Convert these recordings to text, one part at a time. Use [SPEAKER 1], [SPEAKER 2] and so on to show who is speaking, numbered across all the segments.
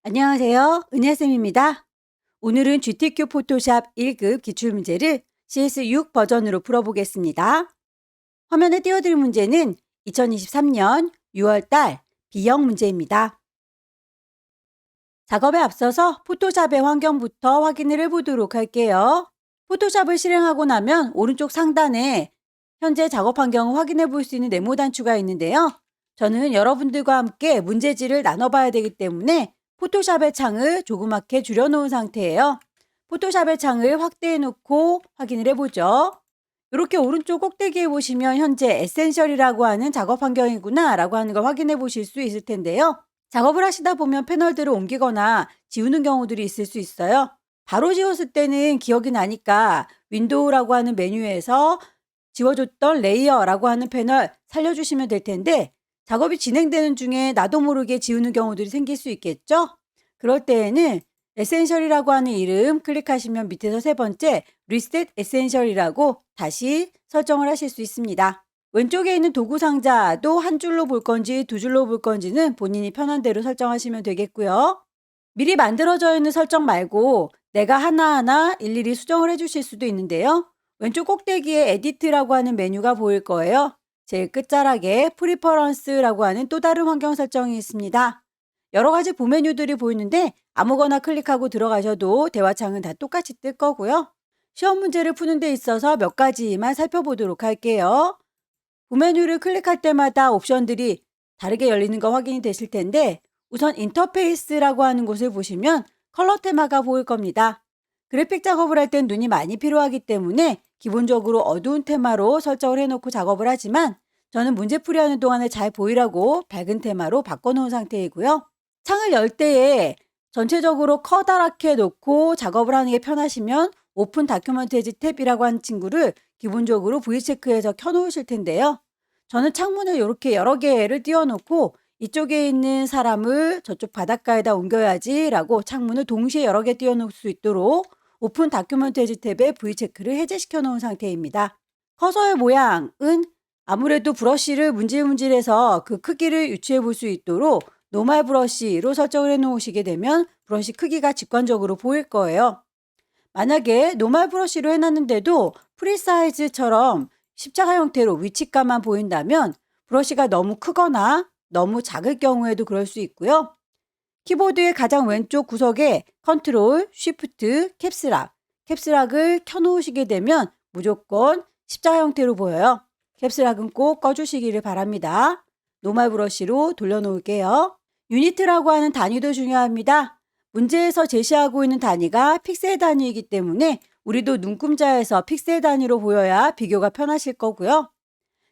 [SPEAKER 1] 안녕하세요. 은혜쌤입니다. 오늘은 GTQ 포토샵 1급 기출문제를 CS6 버전으로 풀어보겠습니다. 화면에 띄워드릴 문제는 2023년 6월달 B형 문제입니다. 작업에 앞서서 포토샵의 환경부터 확인을 해보도록 할게요. 포토샵을 실행하고 나면 오른쪽 상단에 현재 작업 환경을 확인해 볼 수 있는 네모 단추가 있는데요. 저는 여러분들과 함께 문제지를 나눠봐야 되기 때문에 포토샵의 창을 조그맣게 줄여놓은 상태예요. 포토샵의 창을 확대해 놓고 확인을 해보죠. 이렇게 오른쪽 꼭대기에 보시면 현재 에센셜이라고 하는 작업 환경이구나 라고 하는 걸 확인해 보실 수 있을 텐데요. 작업을 하시다 보면 패널들을 옮기거나 지우는 경우들이 있을 수 있어요. 바로 지웠을 때는 기억이 나니까 윈도우라고 하는 메뉴에서 지워줬던 레이어라고 하는 패널 살려주시면 될 텐데 작업이 진행되는 중에 나도 모르게 지우는 경우들이 생길 수 있겠죠? 그럴 때에는 에센셜이라고 하는 이름 클릭하시면 밑에서 세 번째 리셋 에센셜이라고 다시 설정을 하실 수 있습니다. 왼쪽에 있는 도구 상자도 한 줄로 볼 건지 두 줄로 볼 건지는 본인이 편한 대로 설정하시면 되겠고요. 미리 만들어져 있는 설정 말고 내가 하나하나 일일이 수정을 해주실 수도 있는데요. 왼쪽 꼭대기에 에디트라고 하는 메뉴가 보일 거예요. 제일 끝자락에 프리퍼런스라고 하는 또 다른 환경 설정이 있습니다. 여러 가지 부메뉴들이 보이는데 아무거나 클릭하고 들어가셔도 대화창은 다 똑같이 뜰 거고요. 시험 문제를 푸는 데 있어서 몇 가지만 살펴보도록 할게요. 부메뉴를 클릭할 때마다 옵션들이 다르게 열리는 거 확인이 되실 텐데 우선 인터페이스라고 하는 곳을 보시면 컬러 테마가 보일 겁니다. 그래픽 작업을 할 땐 눈이 많이 필요하기 때문에 기본적으로 어두운 테마로 설정을 해놓고 작업을 하지만 저는 문제풀이 하는 동안에 잘 보이라고 밝은 테마로 바꿔놓은 상태이고요. 창을 열 때에 전체적으로 커다랗게 놓고 작업을 하는 게 편하시면 오픈 다큐멘터리즈 탭이라고 하는 친구를 기본적으로 V체크해서 켜놓으실 텐데요. 저는 창문을 이렇게 여러 개를 띄워놓고 이쪽에 있는 사람을 저쪽 바닷가에다 옮겨야지 라고 창문을 동시에 여러 개 띄워놓을 수 있도록 오픈 다큐멘터리즈 탭에 V체크를 해제시켜 놓은 상태입니다. 커서의 모양은 아무래도 브러쉬를 문질문질해서 그 크기를 유추해 볼 수 있도록 노멀 브러쉬로 설정을 해 놓으시게 되면 브러쉬 크기가 직관적으로 보일 거예요. 만약에 노멀 브러쉬로 해놨는데도 프리사이즈처럼 십자가 형태로 위치감만 보인다면 브러쉬가 너무 크거나 너무 작을 경우에도 그럴 수 있고요. 키보드의 가장 왼쪽 구석에 컨트롤, 쉬프트, 캡스락을 켜놓으시게 되면 무조건 십자가 형태로 보여요. 캡스락은 꼭 꺼주시기를 바랍니다. 노멀 브러쉬로 돌려놓을게요. 유니트라고 하는 단위도 중요합니다. 문제에서 제시하고 있는 단위가 픽셀 단위이기 때문에 우리도 눈금자에서 픽셀 단위로 보여야 비교가 편하실 거고요.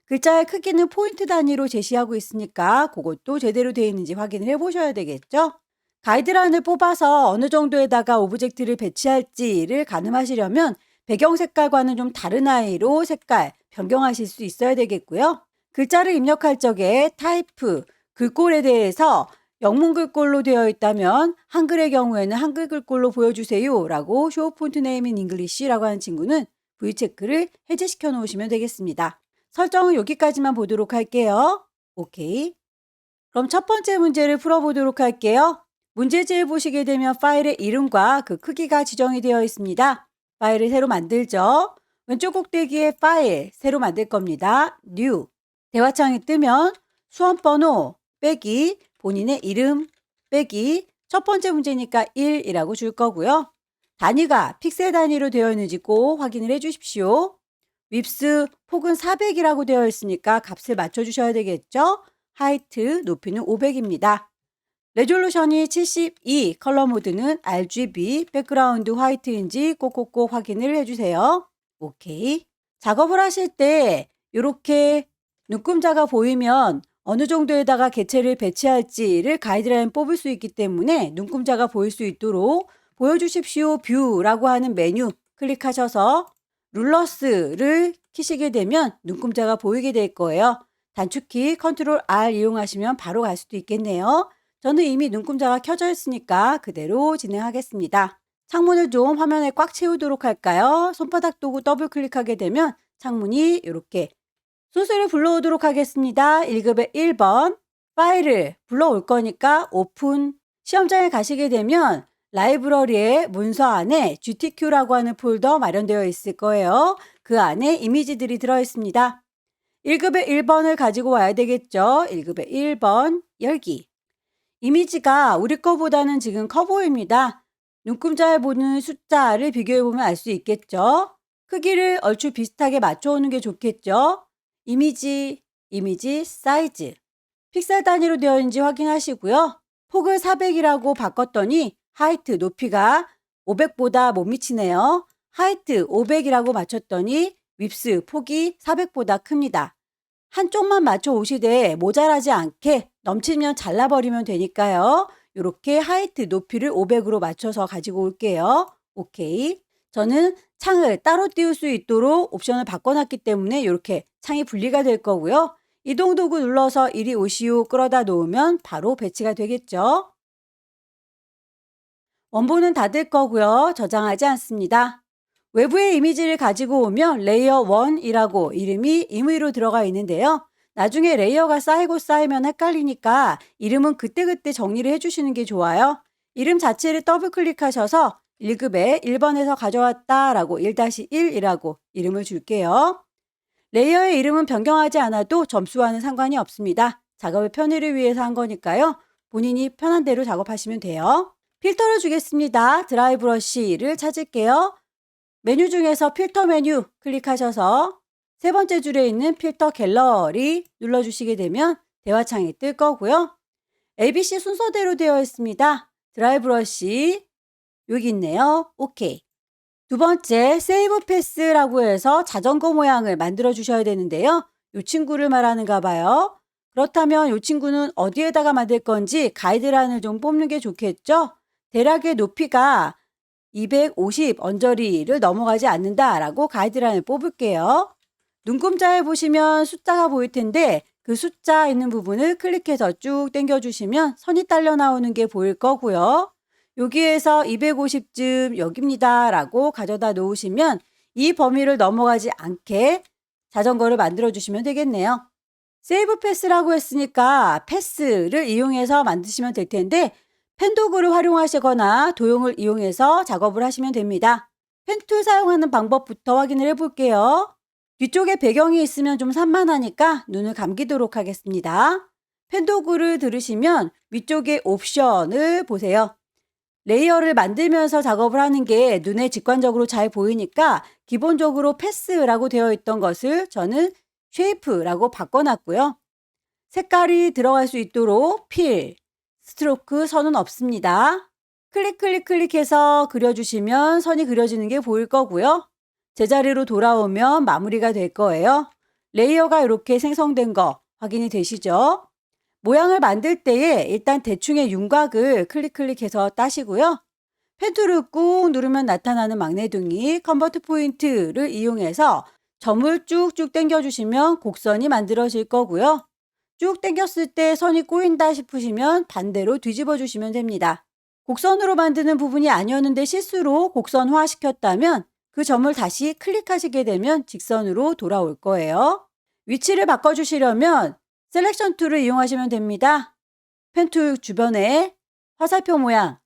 [SPEAKER 1] 글자의 크기는 포인트 단위로 제시하고 있으니까 그것도 제대로 되어 있는지 확인을 해보셔야 되겠죠. 가이드라인을 뽑아서 어느 정도에다가 오브젝트를 배치할지를 가늠하시려면 배경 색깔과는 좀 다른 아이로 색깔 변경하실 수 있어야 되겠고요. 글자를 입력할 적에 타이프, 글꼴에 대해서 영문 글꼴로 되어 있다면 한글의 경우에는 한글 글꼴로 보여주세요 라고 Show Font Name in English라고 하는 친구는 V체크를 해제시켜 놓으시면 되겠습니다. 설정은 여기까지만 보도록 할게요. 오케이. 그럼 첫 번째 문제를 풀어보도록 할게요. 문제지를 보시게 되면 파일의 이름과 그 크기가 지정이 되어 있습니다. 파일을 새로 만들죠. 왼쪽 꼭대기에 파일, 새로 만들 겁니다. New. 대화창이 뜨면 수험번호 빼기 본인의 이름 빼기 첫 번째 문제니까 1이라고 줄 거고요. 단위가 픽셀 단위로 되어 있는지 꼭 확인을 해 주십시오. 윕스 폭은 400이라고 되어 있으니까 값을 맞춰주셔야 되겠죠. 하이트 높이는 500입니다. 레졸루션이 72, 컬러 모드는 RGB, 백그라운드 화이트인지 꼭꼭꼭 확인을 해주세요. 오케이. 작업을 하실 때 이렇게 눈금자가 보이면 어느 정도에다가 개체를 배치할지를 가이드라인 뽑을 수 있기 때문에 눈금자가 보일 수 있도록 보여주십시오 뷰라고 하는 메뉴 클릭하셔서 룰러스를 키시게 되면 눈금자가 보이게 될 거예요. 단축키 컨트롤 R 이용하시면 바로 갈 수도 있겠네요. 저는 이미 눈금자가 켜져 있으니까 그대로 진행하겠습니다. 창문을 좀 화면에 꽉 채우도록 할까요? 손바닥 도구 더블 클릭하게 되면 창문이 이렇게 순서를 불러오도록 하겠습니다. 1급의 1번 파일을 불러올 거니까 오픈 시험장에 가시게 되면 라이브러리의 문서 안에 GTQ라고 하는 폴더 마련되어 있을 거예요. 그 안에 이미지들이 들어있습니다. 1급의 1번을 가지고 와야 되겠죠. 1급의 1번 열기. 이미지가 우리 거보다는 지금 커 보입니다. 눈금자에 보는 숫자를 비교해보면 알 수 있겠죠. 크기를 얼추 비슷하게 맞춰오는 게 좋겠죠. 이미지 사이즈. 픽셀 단위로 되어 있는지 확인하시고요. 폭을 400이라고 바꿨더니 하이트 높이가 500보다 못 미치네요. 하이트 500이라고 맞췄더니 윕스 폭이 400보다 큽니다. 한쪽만 맞춰 오시되 모자라지 않게 넘치면 잘라버리면 되니까요. 이렇게 하이트 높이를 500으로 맞춰서 가지고 올게요. 오케이. 저는 창을 따로 띄울 수 있도록 옵션을 바꿔놨기 때문에 이렇게 창이 분리가 될 거고요. 이동 도구 눌러서 이리 오시오 끌어다 놓으면 바로 배치가 되겠죠. 원본은 닫을 거고요. 저장하지 않습니다. 외부의 이미지를 가지고 오면 레이어 1이라고 이름이 임의로 들어가 있는데요. 나중에 레이어가 쌓이고 쌓이면 헷갈리니까 이름은 그때그때 정리를 해주시는 게 좋아요. 이름 자체를 더블 클릭하셔서 1급에 1번에서 가져왔다 라고 1-1이라고 이름을 줄게요. 레이어의 이름은 변경하지 않아도 점수와는 상관이 없습니다. 작업의 편의를 위해서 한 거니까요. 본인이 편한 대로 작업하시면 돼요. 필터를 주겠습니다. 드라이 브러쉬를 찾을게요. 메뉴 중에서 필터 메뉴 클릭하셔서 세 번째 줄에 있는 필터 갤러리 눌러주시게 되면 대화창이 뜰 거고요. ABC 순서대로 되어 있습니다. 드라이 브러쉬 여기 있네요. 오케이. 두 번째 세이브 패스라고 해서 자전거 모양을 만들어 주셔야 되는데요. 이 친구를 말하는가 봐요. 그렇다면 이 친구는 어디에다가 만들 건지 가이드라인을 좀 뽑는 게 좋겠죠. 대략의 높이가 250 언저리를 넘어가지 않는다라고 가이드라인을 뽑을게요. 눈금자에 보시면 숫자가 보일 텐데 그 숫자 있는 부분을 클릭해서 쭉 당겨주시면 선이 딸려 나오는 게 보일 거고요. 여기에서 250쯤 여기입니다 라고 가져다 놓으시면 이 범위를 넘어가지 않게 자전거를 만들어 주시면 되겠네요. 세이브 패스라고 했으니까 패스를 이용해서 만드시면 될 텐데 펜 도구를 활용하시거나 도형을 이용해서 작업을 하시면 됩니다. 펜 툴 사용하는 방법부터 확인을 해볼게요. 뒤쪽에 배경이 있으면 좀 산만하니까 눈을 감기도록 하겠습니다. 펜 도구를 들으시면 위쪽에 옵션을 보세요. 레이어를 만들면서 작업을 하는 게 눈에 직관적으로 잘 보이니까 기본적으로 패스라고 되어 있던 것을 저는 쉐이프라고 바꿔놨고요. 색깔이 들어갈 수 있도록 필, 스트로크 선은 없습니다. 클릭해서 그려주시면 선이 그려지는 게 보일 거고요. 제자리로 돌아오면 마무리가 될 거예요. 레이어가 이렇게 생성된 거 확인이 되시죠? 모양을 만들 때에 일단 대충의 윤곽을 클릭해서 따시고요. 펜툴을 꾹 누르면 나타나는 막내둥이 컨버트 포인트를 이용해서 점을 쭉쭉 당겨주시면 곡선이 만들어질 거고요. 쭉 당겼을 때 선이 꼬인다 싶으시면 반대로 뒤집어 주시면 됩니다. 곡선으로 만드는 부분이 아니었는데 실수로 곡선화 시켰다면 그 점을 다시 클릭하시게 되면 직선으로 돌아올 거예요. 위치를 바꿔주시려면 셀렉션 툴을 이용하시면 됩니다. 펜툴 주변에 화살표 모양,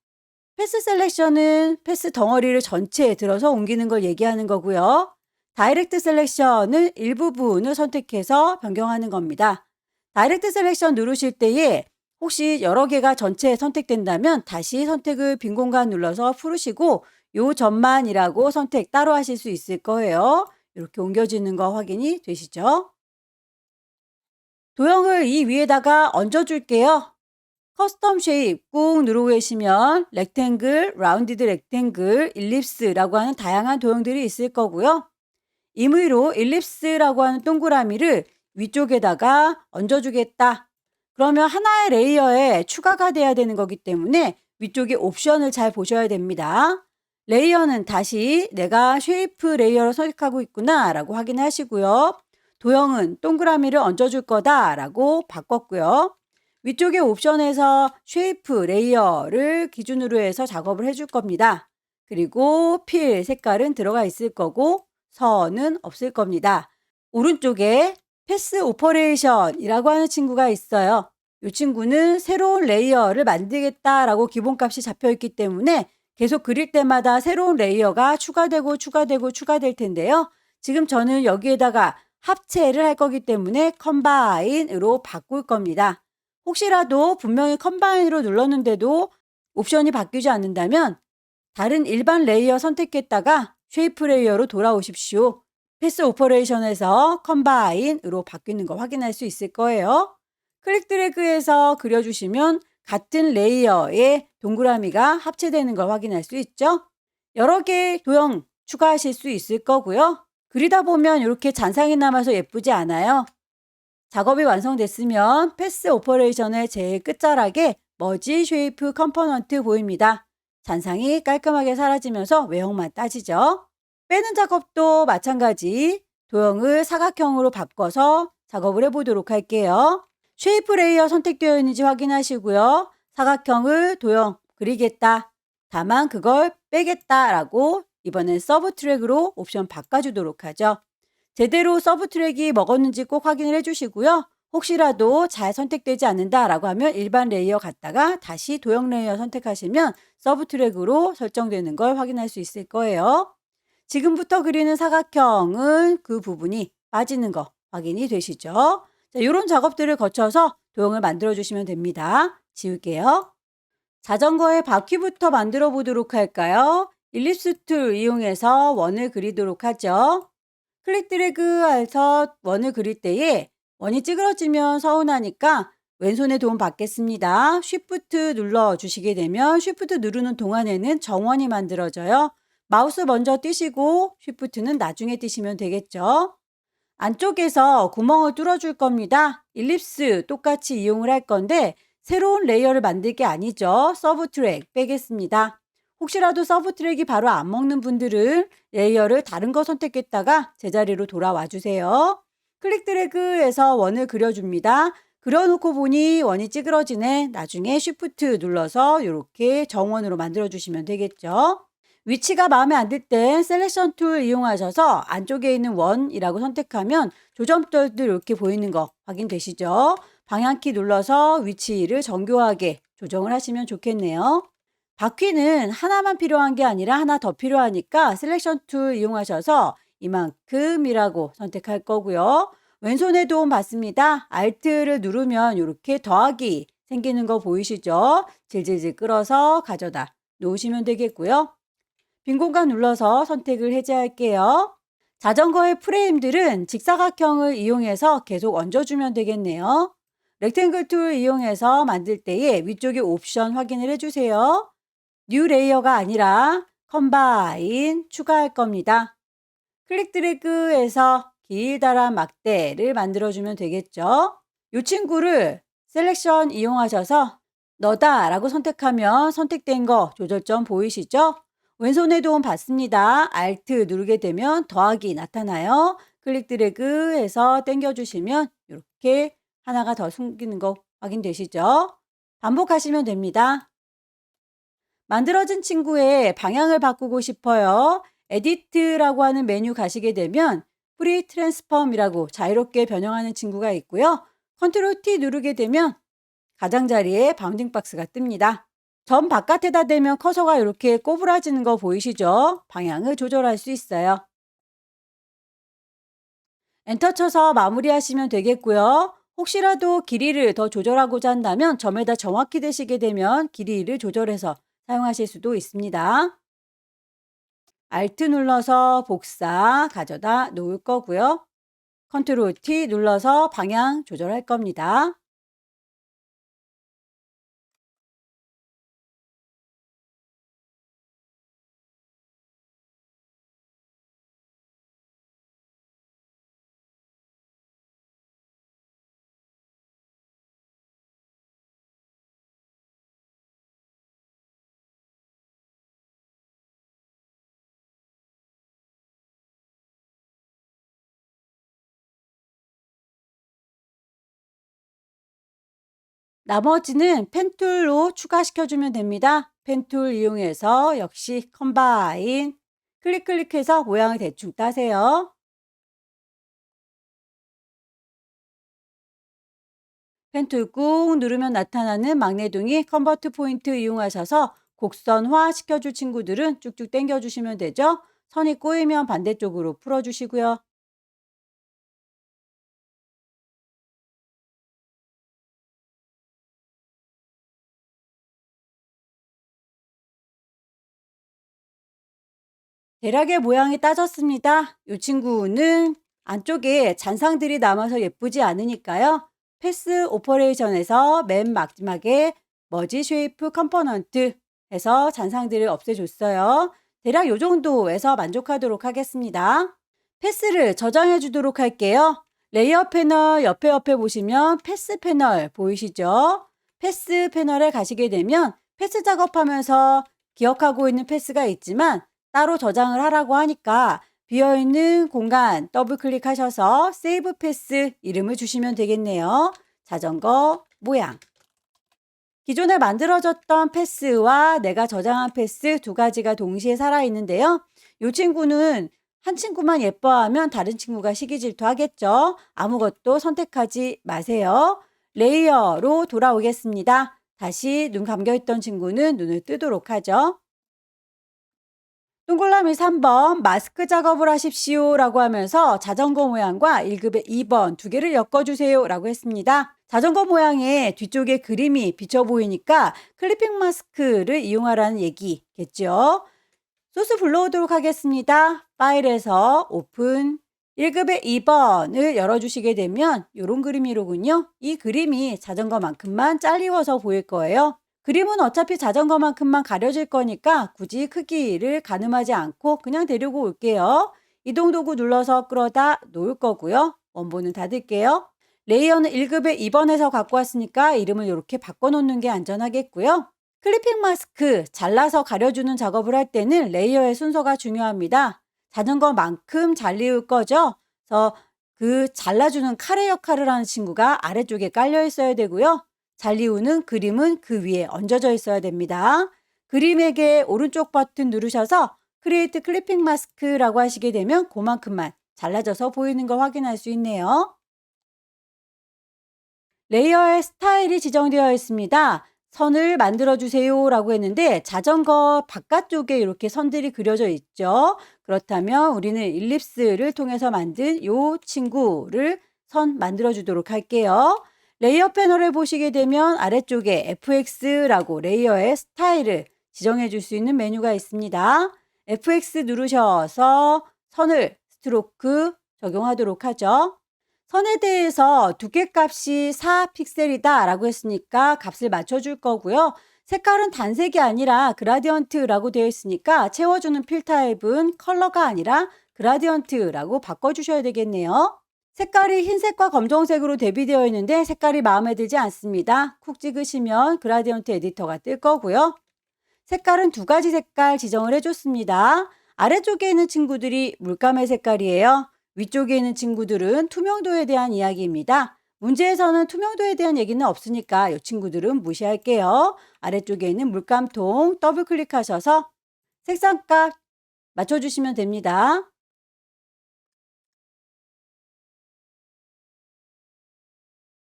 [SPEAKER 1] 패스 셀렉션은 패스 덩어리를 전체에 들어서 옮기는 걸 얘기하는 거고요. 다이렉트 셀렉션은 일부분을 선택해서 변경하는 겁니다. 다이렉트 셀렉션 누르실 때에 혹시 여러 개가 전체에 선택된다면 다시 선택을 빈 공간 눌러서 풀으시고 요 점만이라고 선택 따로 하실 수 있을 거예요. 이렇게 옮겨지는 거 확인이 되시죠? 도형을 이 위에다가 얹어줄게요. 커스텀 쉐입 꾹 누르고 계시면 렉탱글, 라운디드 렉탱글, 일립스라고 하는 다양한 도형들이 있을 거고요. 임의로 일립스라고 하는 동그라미를 위쪽에다가 얹어주겠다. 그러면 하나의 레이어에 추가가 돼야 되는 거기 때문에 위쪽에 옵션을 잘 보셔야 됩니다. 레이어는 다시 내가 쉐이프 레이어를 선택하고 있구나 라고 확인하시고요. 도형은 동그라미를 얹어줄 거다 라고 바꿨고요. 위쪽에 옵션에서 쉐이프 레이어를 기준으로 해서 작업을 해줄 겁니다. 그리고 필 색깔은 들어가 있을 거고 선은 없을 겁니다. 오른쪽에 패스 오퍼레이션이라고 하는 친구가 있어요. 이 친구는 새로운 레이어를 만들겠다라고 기본값이 잡혀 있기 때문에 계속 그릴 때마다 새로운 레이어가 추가되고 추가되고 추가될 텐데요. 지금 저는 여기에다가 합체를 할 거기 때문에 컴바인으로 바꿀 겁니다. 혹시라도 분명히 컴바인으로 눌렀는데도 옵션이 바뀌지 않는다면 다른 일반 레이어 선택했다가 쉐이프 레이어로 돌아오십시오. 패스 오퍼레이션에서 컴바인으로 바뀌는 거 확인할 수 있을 거예요. 클릭 드래그해서 그려주시면 같은 레이어에 동그라미가 합체되는 걸 확인할 수 있죠. 여러 개의 도형 추가하실 수 있을 거고요. 그리다 보면 이렇게 잔상이 남아서 예쁘지 않아요. 작업이 완성됐으면 패스 오퍼레이션의 제일 끝자락에 머지 쉐이프 컴포넌트 보입니다. 잔상이 깔끔하게 사라지면서 외형만 따지죠. 빼는 작업도 마찬가지 도형을 사각형으로 바꿔서 작업을 해보도록 할게요. 쉐이프 레이어 선택되어 있는지 확인하시고요. 사각형을 도형 그리겠다. 다만 그걸 빼겠다라고 이번엔 서브 트랙으로 옵션 바꿔주도록 하죠. 제대로 서브 트랙이 먹었는지 꼭 확인을 해주시고요. 혹시라도 잘 선택되지 않는다라고 하면 일반 레이어 갔다가 다시 도형 레이어 선택하시면 서브 트랙으로 설정되는 걸 확인할 수 있을 거예요. 지금부터 그리는 사각형은 그 부분이 빠지는 거 확인이 되시죠? 자, 이런 작업들을 거쳐서 도형을 만들어 주시면 됩니다. 지울게요. 자전거의 바퀴부터 만들어 보도록 할까요? 일립스 툴 이용해서 원을 그리도록 하죠. 클릭 드래그해서 원을 그릴 때에 원이 찌그러지면 서운하니까 왼손에 도움 받겠습니다. 쉬프트 눌러 주시게 되면 쉬프트 누르는 동안에는 정원이 만들어져요. 마우스 먼저 띄시고 쉬프트는 나중에 띄시면 되겠죠. 안쪽에서 구멍을 뚫어줄 겁니다. 일립스 똑같이 이용을 할 건데 새로운 레이어를 만들 게 아니죠. 서브 트랙 빼겠습니다. 혹시라도 서브 트랙이 바로 안 먹는 분들은 레이어를 다른 거 선택했다가 제자리로 돌아와 주세요. 클릭 드래그해서 원을 그려줍니다. 그려놓고 보니 원이 찌그러지네. 나중에 쉬프트 눌러서 이렇게 정원으로 만들어 주시면 되겠죠. 위치가 마음에 안 들 땐 셀렉션 툴 이용하셔서 안쪽에 있는 원이라고 선택하면 조점들도 이렇게 보이는 거 확인되시죠? 방향키 눌러서 위치를 정교하게 조정을 하시면 좋겠네요. 바퀴는 하나만 필요한 게 아니라 하나 더 필요하니까 셀렉션 툴 이용하셔서 이만큼이라고 선택할 거고요. 왼손에 도움 받습니다. Alt를 누르면 이렇게 더하기 생기는 거 보이시죠? 질질질 끌어서 가져다 놓으시면 되겠고요. 빈 공간 눌러서 선택을 해제할게요. 자전거의 프레임들은 직사각형을 이용해서 계속 얹어주면 되겠네요. 렉탱글 툴 이용해서 만들 때에 위쪽에 옵션 확인을 해주세요. 뉴 레이어가 아니라 컴바인 추가할 겁니다. 클릭 드래그해서 길다란 막대를 만들어주면 되겠죠. 이 친구를 셀렉션 이용하셔서 너다 라고 선택하면 선택된 거 조절점 보이시죠? 왼손에 도움 받습니다. Alt 누르게 되면 더하기 나타나요. 클릭 드래그 해서 당겨주시면 이렇게 하나가 더 숨기는 거 확인되시죠? 반복하시면 됩니다. 만들어진 친구의 방향을 바꾸고 싶어요. 에디트라고 하는 메뉴 가시게 되면 프리 트랜스폼이라고 자유롭게 변형하는 친구가 있고요. 컨트롤 T 누르게 되면 가장자리에 바운딩 박스가 뜹니다. 점 바깥에다 대면 커서가 이렇게 꼬부라지는 거 보이시죠? 방향을 조절할 수 있어요. 엔터 쳐서 마무리하시면 되겠고요. 혹시라도 길이를 더 조절하고자 한다면 점에다 정확히 대시게 되면 길이를 조절해서 사용하실 수도 있습니다. Alt 눌러서 복사 가져다 놓을 거고요. 컨트롤 T 눌러서 방향 조절할 겁니다. 나머지는 펜툴로 추가시켜주면 됩니다. 펜툴 이용해서 역시 컴바인 클릭해서 모양을 대충 따세요. 펜 툴 꾹 누르면 나타나는 magne동이 컨버트 포인트 이용하셔서 곡선화 시켜줄 친구들은 쭉쭉 당겨주시면 되죠. 선이 꼬이면 반대쪽으로 풀어주시고요. 대략의 모양이 따졌습니다. 이 친구는 안쪽에 잔상들이 남아서 예쁘지 않으니까요. 패스 오퍼레이션에서 맨 마지막에 머지 쉐이프 컴포넌트 해서 잔상들을 없애줬어요. 대략 이 정도에서 만족하도록 하겠습니다. 패스를 저장해 주도록 할게요. 레이어 패널 옆에 보시면 패스 패널 보이시죠? 패스 패널에 가시게 되면 패스 작업하면서 기억하고 있는 패스가 있지만 따로 저장을 하라고 하니까 비어있는 공간 더블 클릭하셔서 세이브 패스 이름을 주시면 되겠네요. 자전거 모양. 기존에 만들어졌던 패스와 내가 저장한 패스 두 가지가 동시에 살아있는데요. 이 친구는 한 친구만 예뻐하면 다른 친구가 시기 질투하겠죠. 아무것도 선택하지 마세요. 레이어로 돌아오겠습니다. 다시 눈 감겨있던 친구는 눈을 뜨도록 하죠. 동글라미 3번 마스크 작업을 하십시오 라고 하면서 자전거 모양과 1급의 2번 두 개를 엮어주세요 라고 했습니다. 자전거 모양의 뒤쪽에 그림이 비쳐 보이니까 클리핑 마스크를 이용하라는 얘기겠죠. 소스 불러오도록 하겠습니다. 파일에서 오픈 1급의 2번을 열어주시게 되면 이런 그림이로군요. 이 그림이 자전거만큼만 잘리워서 보일 거예요. 그림은 어차피 자전거만큼만 가려질 거니까 굳이 크기를 가늠하지 않고 그냥 데리고 올게요. 이동 도구 눌러서 끌어다 놓을 거고요. 원본은 닫을게요. 레이어는 1급의 2번에서 갖고 왔으니까 이름을 이렇게 바꿔놓는 게 안전하겠고요. 클리핑 마스크 잘라서 가려주는 작업을 할 때는 레이어의 순서가 중요합니다. 자전거만큼 잘리울 거죠. 그래서 그 잘라주는 칼의 역할을 하는 친구가 아래쪽에 깔려 있어야 되고요. 잘리우는 그림은 그 위에 얹어져 있어야 됩니다. 그림에게 오른쪽 버튼 누르셔서 크리에이트 클리핑 마스크라고 하시게 되면 그만큼만 잘라져서 보이는 걸 확인할 수 있네요. 레이어의 스타일이 지정되어 있습니다. 선을 만들어 주세요 라고 했는데 자전거 바깥쪽에 이렇게 선들이 그려져 있죠. 그렇다면 우리는 일립스를 통해서 만든 이 친구를 선 만들어 주도록 할게요. 레이어 패널을 보시게 되면 아래쪽에 FX라고 레이어의 스타일을 지정해 줄 수 있는 메뉴가 있습니다. FX 누르셔서 선을 스트로크 적용하도록 하죠. 선에 대해서 두께값이 4픽셀이다 라고 했으니까 값을 맞춰줄 거고요. 색깔은 단색이 아니라 그라디언트라고 되어 있으니까 채워주는 필 타입은 컬러가 아니라 그라디언트라고 바꿔주셔야 되겠네요. 색깔이 흰색과 검정색으로 대비되어 있는데 색깔이 마음에 들지 않습니다. 쿡 찍으시면 그라디언트 에디터가 뜰 거고요. 색깔은 두 가지 색깔 지정을 해줬습니다. 아래쪽에 있는 친구들이 물감의 색깔이에요. 위쪽에 있는 친구들은 투명도에 대한 이야기입니다. 문제에서는 투명도에 대한 얘기는 없으니까 이 친구들은 무시할게요. 아래쪽에 있는 물감통 더블 클릭하셔서 색상값 맞춰주시면 됩니다.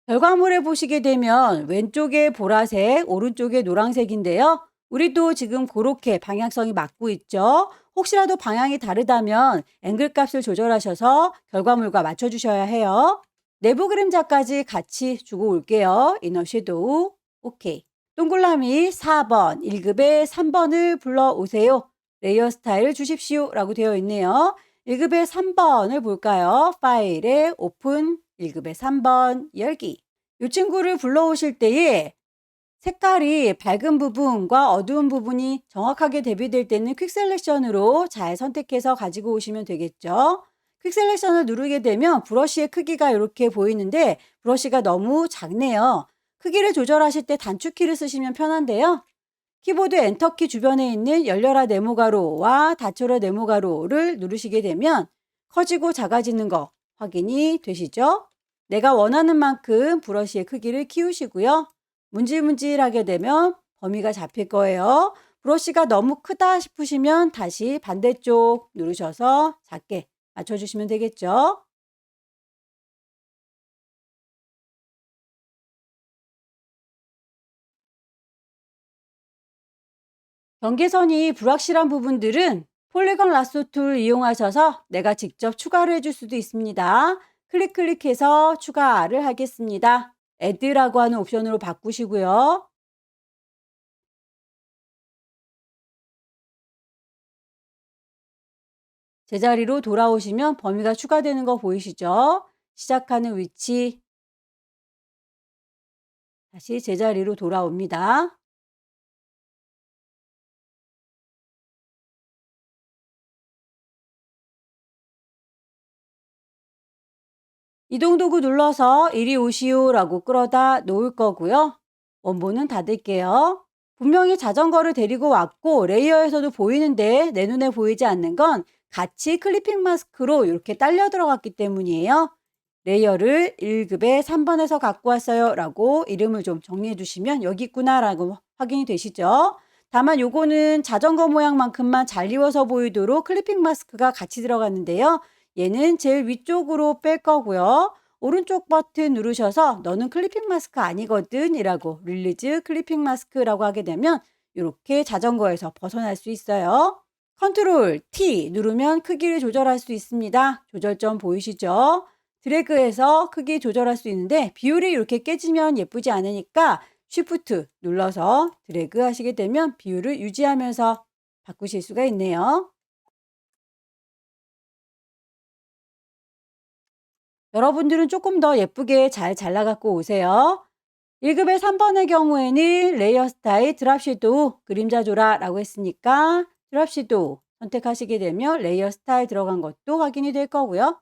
[SPEAKER 1] 결과물에 보시게 되면 왼쪽에 보라색, 오른쪽에 노란색인데요. 우리도 지금 그렇게 방향성이 맞고 있죠. 혹시라도 방향이 다르다면 앵글 값을 조절하셔서 결과물과 맞춰주셔야 해요. 내부 그림자까지 같이 주고 올게요. 이너 섀도우, 오케이. 동글라미 4번, 1급의 3번을 불러오세요. 레이어 스타일 주십시오 라고 되어 있네요. 1급의 3번을 볼까요? 파일에 오픈 1급의 3번 열기. 이 친구를 불러오실 때에 색깔이 밝은 부분과 어두운 부분이 정확하게 대비될 때는 퀵 셀렉션으로 잘 선택해서 가지고 오시면 되겠죠. 퀵 셀렉션을 누르게 되면 브러쉬의 크기가 이렇게 보이는데 브러쉬가 너무 작네요. 크기를 조절하실 때 단축키를 쓰시면 편한데요. 키보드 엔터키 주변에 있는 열려라 네모 가로와 닫혀라 네모 가로를 누르시게 되면 커지고 작아지는 거 확인이 되시죠? 내가 원하는 만큼 브러쉬의 크기를 키우시고요. 문질문질하게 되면 범위가 잡힐 거예요. 브러쉬가 너무 크다 싶으시면 다시 반대쪽 누르셔서 작게 맞춰주시면 되겠죠. 경계선이 불확실한 부분들은 폴리건 라sso 툴 이용하셔서 내가 직접 추가를 해줄 수도 있습니다. 클릭해서 추가를 하겠습니다. add라고 하는 옵션으로 바꾸시고요. 제자리로 돌아오시면 범위가 추가되는 거 보이시죠? 시작하는 위치, 다시 제자리로 돌아옵니다. 이동도구 눌러서 이리 오시오라고 끌어다 놓을 거고요. 원본은 닫을게요. 분명히 자전거를 데리고 왔고 레이어에서도 보이는데 내 눈에 보이지 않는 건 같이 클리핑 마스크로 이렇게 딸려 들어갔기 때문이에요. 레이어를 1급에 3번에서 갖고 왔어요 라고 이름을 좀 정리해 주시면 여기 있구나 라고 확인이 되시죠. 다만 요거는 자전거 모양만큼만 잘 입어서 보이도록 클리핑 마스크가 같이 들어갔는데요. 얘는 제일 위쪽으로 뺄 거고요. 오른쪽 버튼 누르셔서 너는 클리핑 마스크 아니거든 이라고 릴리즈 클리핑 마스크라고 하게 되면 이렇게 자전거에서 벗어날 수 있어요. 컨트롤 T 누르면 크기를 조절할 수 있습니다. 조절점 보이시죠? 드래그해서 크기 조절할 수 있는데 비율이 이렇게 깨지면 예쁘지 않으니까 쉬프트 눌러서 드래그 하시게 되면 비율을 유지하면서 바꾸실 수가 있네요. 여러분들은 조금 더 예쁘게 잘 나갖고 오세요. 1급의 3번의 경우에는 레이어 스타일 드랍 섀도우 그림자 조라라고 했으니까 드랍 섀도우 선택하시게 되면 레이어 스타일 들어간 것도 확인이 될 거고요.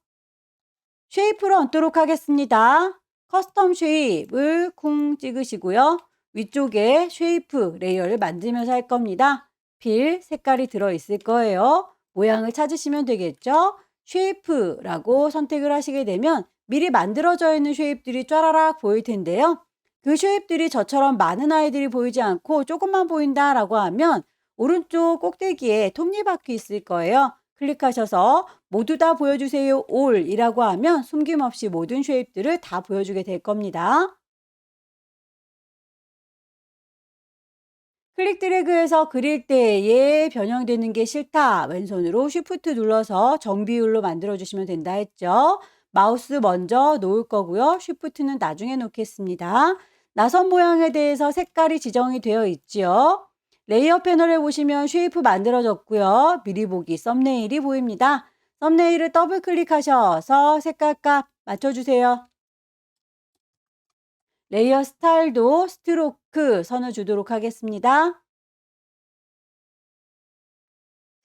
[SPEAKER 1] 쉐이프를 얹도록 하겠습니다. 커스텀 쉐입을 쿵 찍으시고요. 위쪽에 쉐이프 레이어를 만들면서 할 겁니다. 필 색깔이 들어있을 거예요. 모양을 찾으시면 되겠죠? 쉐이프라고 선택을 하시게 되면 미리 만들어져 있는 쉐입들이 쫘라락 보일 텐데요. 그 쉐입들이 저처럼 많은 아이들이 보이지 않고 조금만 보인다라고 하면 오른쪽 꼭대기에 톱니바퀴 있을 거예요. 클릭하셔서 모두 다 보여주세요 올이라고 하면 숨김없이 모든 쉐입들을 다 보여주게 될 겁니다. 클릭 드래그해서 그릴 때에 변형되는 게 싫다. 왼손으로 쉬프트 눌러서 정비율로 만들어 주시면 된다 했죠. 마우스 먼저 놓을 거고요. 쉬프트는 나중에 놓겠습니다. 나선 모양에 대해서 색깔이 지정이 되어 있지요. 레이어 패널에 보시면 쉐이프 만들어졌고요. 미리 보기 썸네일이 보입니다. 썸네일을 더블 클릭하셔서 색깔값 맞춰주세요. 레이어 스타일도 스트로크 선을 주도록 하겠습니다.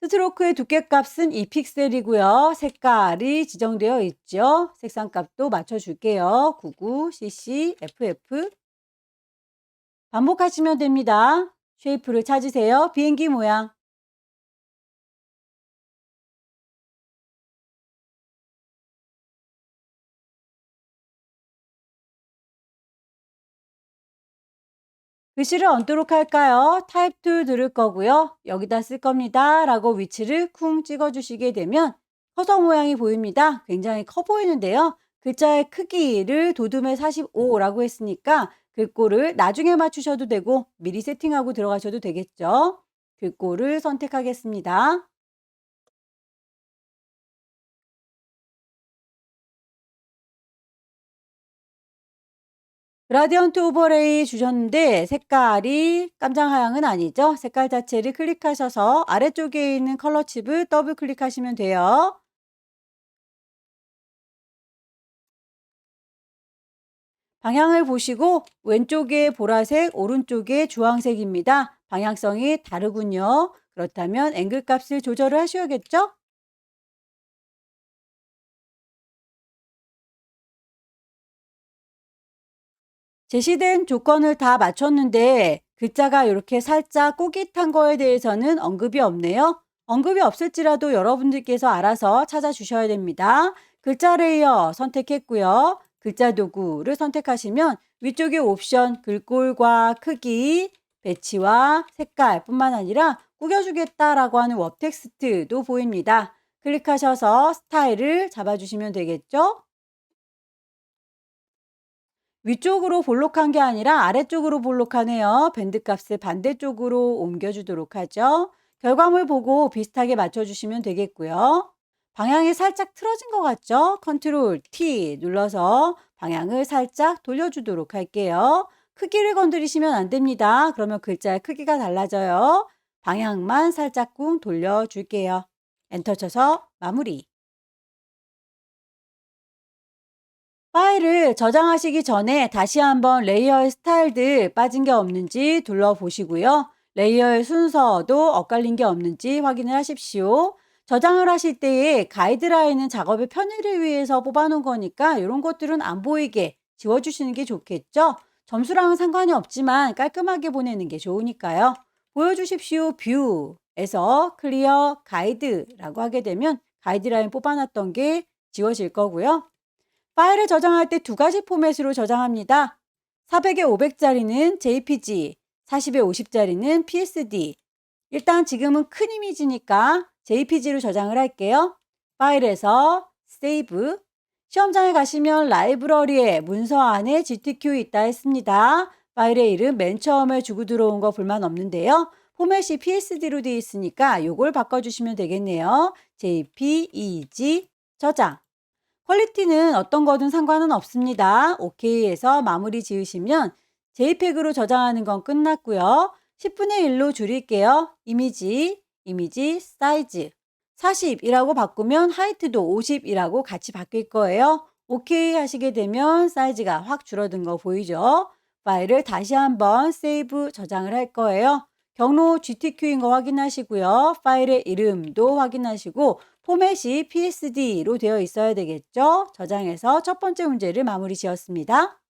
[SPEAKER 1] 스트로크의 두께값은 2픽셀이고요. 색깔이 지정되어 있죠. 색상값도 맞춰줄게요. 99cc FF 반복하시면 됩니다. 쉐이프를 찾으세요. 비행기 모양. 글씨를 얹도록 할까요? 타입 툴 누를 거고요. 여기다 쓸 겁니다. 라고 위치를 쿵 찍어주시게 되면 커서 모양이 보입니다. 굉장히 커 보이는데요. 글자의 크기를 도둠에 45라고 했으니까 글꼴을 나중에 맞추셔도 되고 미리 세팅하고 들어가셔도 되겠죠. 글꼴을 선택하겠습니다. 그라디언트 오버레이 주셨는데 색깔이 깜장 하양은 아니죠. 색깔 자체를 클릭하셔서 아래쪽에 있는 컬러 칩을 더블 클릭하시면 돼요. 방향을 보시고 왼쪽에 보라색, 오른쪽에 주황색입니다. 방향성이 다르군요. 그렇다면 앵글 값을 조절을 하셔야겠죠? 제시된 조건을 다 맞췄는데 글자가 이렇게 살짝 꼬깃한 거에 대해서는 언급이 없네요. 언급이 없을지라도 여러분들께서 알아서 찾아주셔야 됩니다. 글자 레이어 선택했고요. 글자 도구를 선택하시면 위쪽에 옵션 글꼴과 크기, 배치와 색깔뿐만 아니라 꾸겨주겠다라고 하는 웹 텍스트도 보입니다. 클릭하셔서 스타일을 잡아주시면 되겠죠? 위쪽으로 볼록한 게 아니라 아래쪽으로 볼록하네요. 밴드 값을 반대쪽으로 옮겨주도록 하죠. 결과물 보고 비슷하게 맞춰주시면 되겠고요. 방향이 살짝 틀어진 것 같죠? 컨트롤 T 눌러서 방향을 살짝 돌려주도록 할게요. 크기를 건드리시면 안 됩니다. 그러면 글자의 크기가 달라져요. 방향만 살짝 쿵 돌려줄게요. 엔터 쳐서 마무리. 파일을 저장하시기 전에 다시 한번 레이어의 스타일들 빠진 게 없는지 둘러보시고요. 레이어의 순서도 엇갈린 게 없는지 확인을 하십시오. 저장을 하실 때에 가이드라인은 작업의 편의를 위해서 뽑아놓은 거니까 이런 것들은 안 보이게 지워주시는 게 좋겠죠? 점수랑은 상관이 없지만 깔끔하게 보내는 게 좋으니까요. 보여주십시오. 뷰에서 클리어 가이드라고 하게 되면 가이드라인 뽑아놨던 게 지워질 거고요. 파일을 저장할 때 두 가지 포맷으로 저장합니다. 400에 500짜리는 JPG, 40에 50짜리는 PSD. 일단 지금은 큰 이미지니까 JPG로 저장을 할게요. 파일에서 세이브. 시험장에 가시면 라이브러리에 문서 안에 GTQ 있다 했습니다. 파일의 이름 맨 처음에 주고 들어온 거 불만 없는데요. 포맷이 PSD로 되어 있으니까 요걸 바꿔주시면 되겠네요. JPEG 저장. 퀄리티는 어떤 거든 상관은 없습니다. OK에서 마무리 지으시면 JPEG으로 저장하는 건 끝났고요. 10분의 1로 줄일게요. 이미지 사이즈 40이라고 바꾸면 하이트도 50이라고 같이 바뀔 거예요. OK 하시게 되면 사이즈가 확 줄어든 거 보이죠? 파일을 다시 한번 세이브 저장을 할 거예요. 경로 GTQ인 거 확인하시고요. 파일의 이름도 확인하시고 포맷이 PSD로 되어 있어야 되겠죠? 저장해서 첫 번째 문제를 마무리 지었습니다.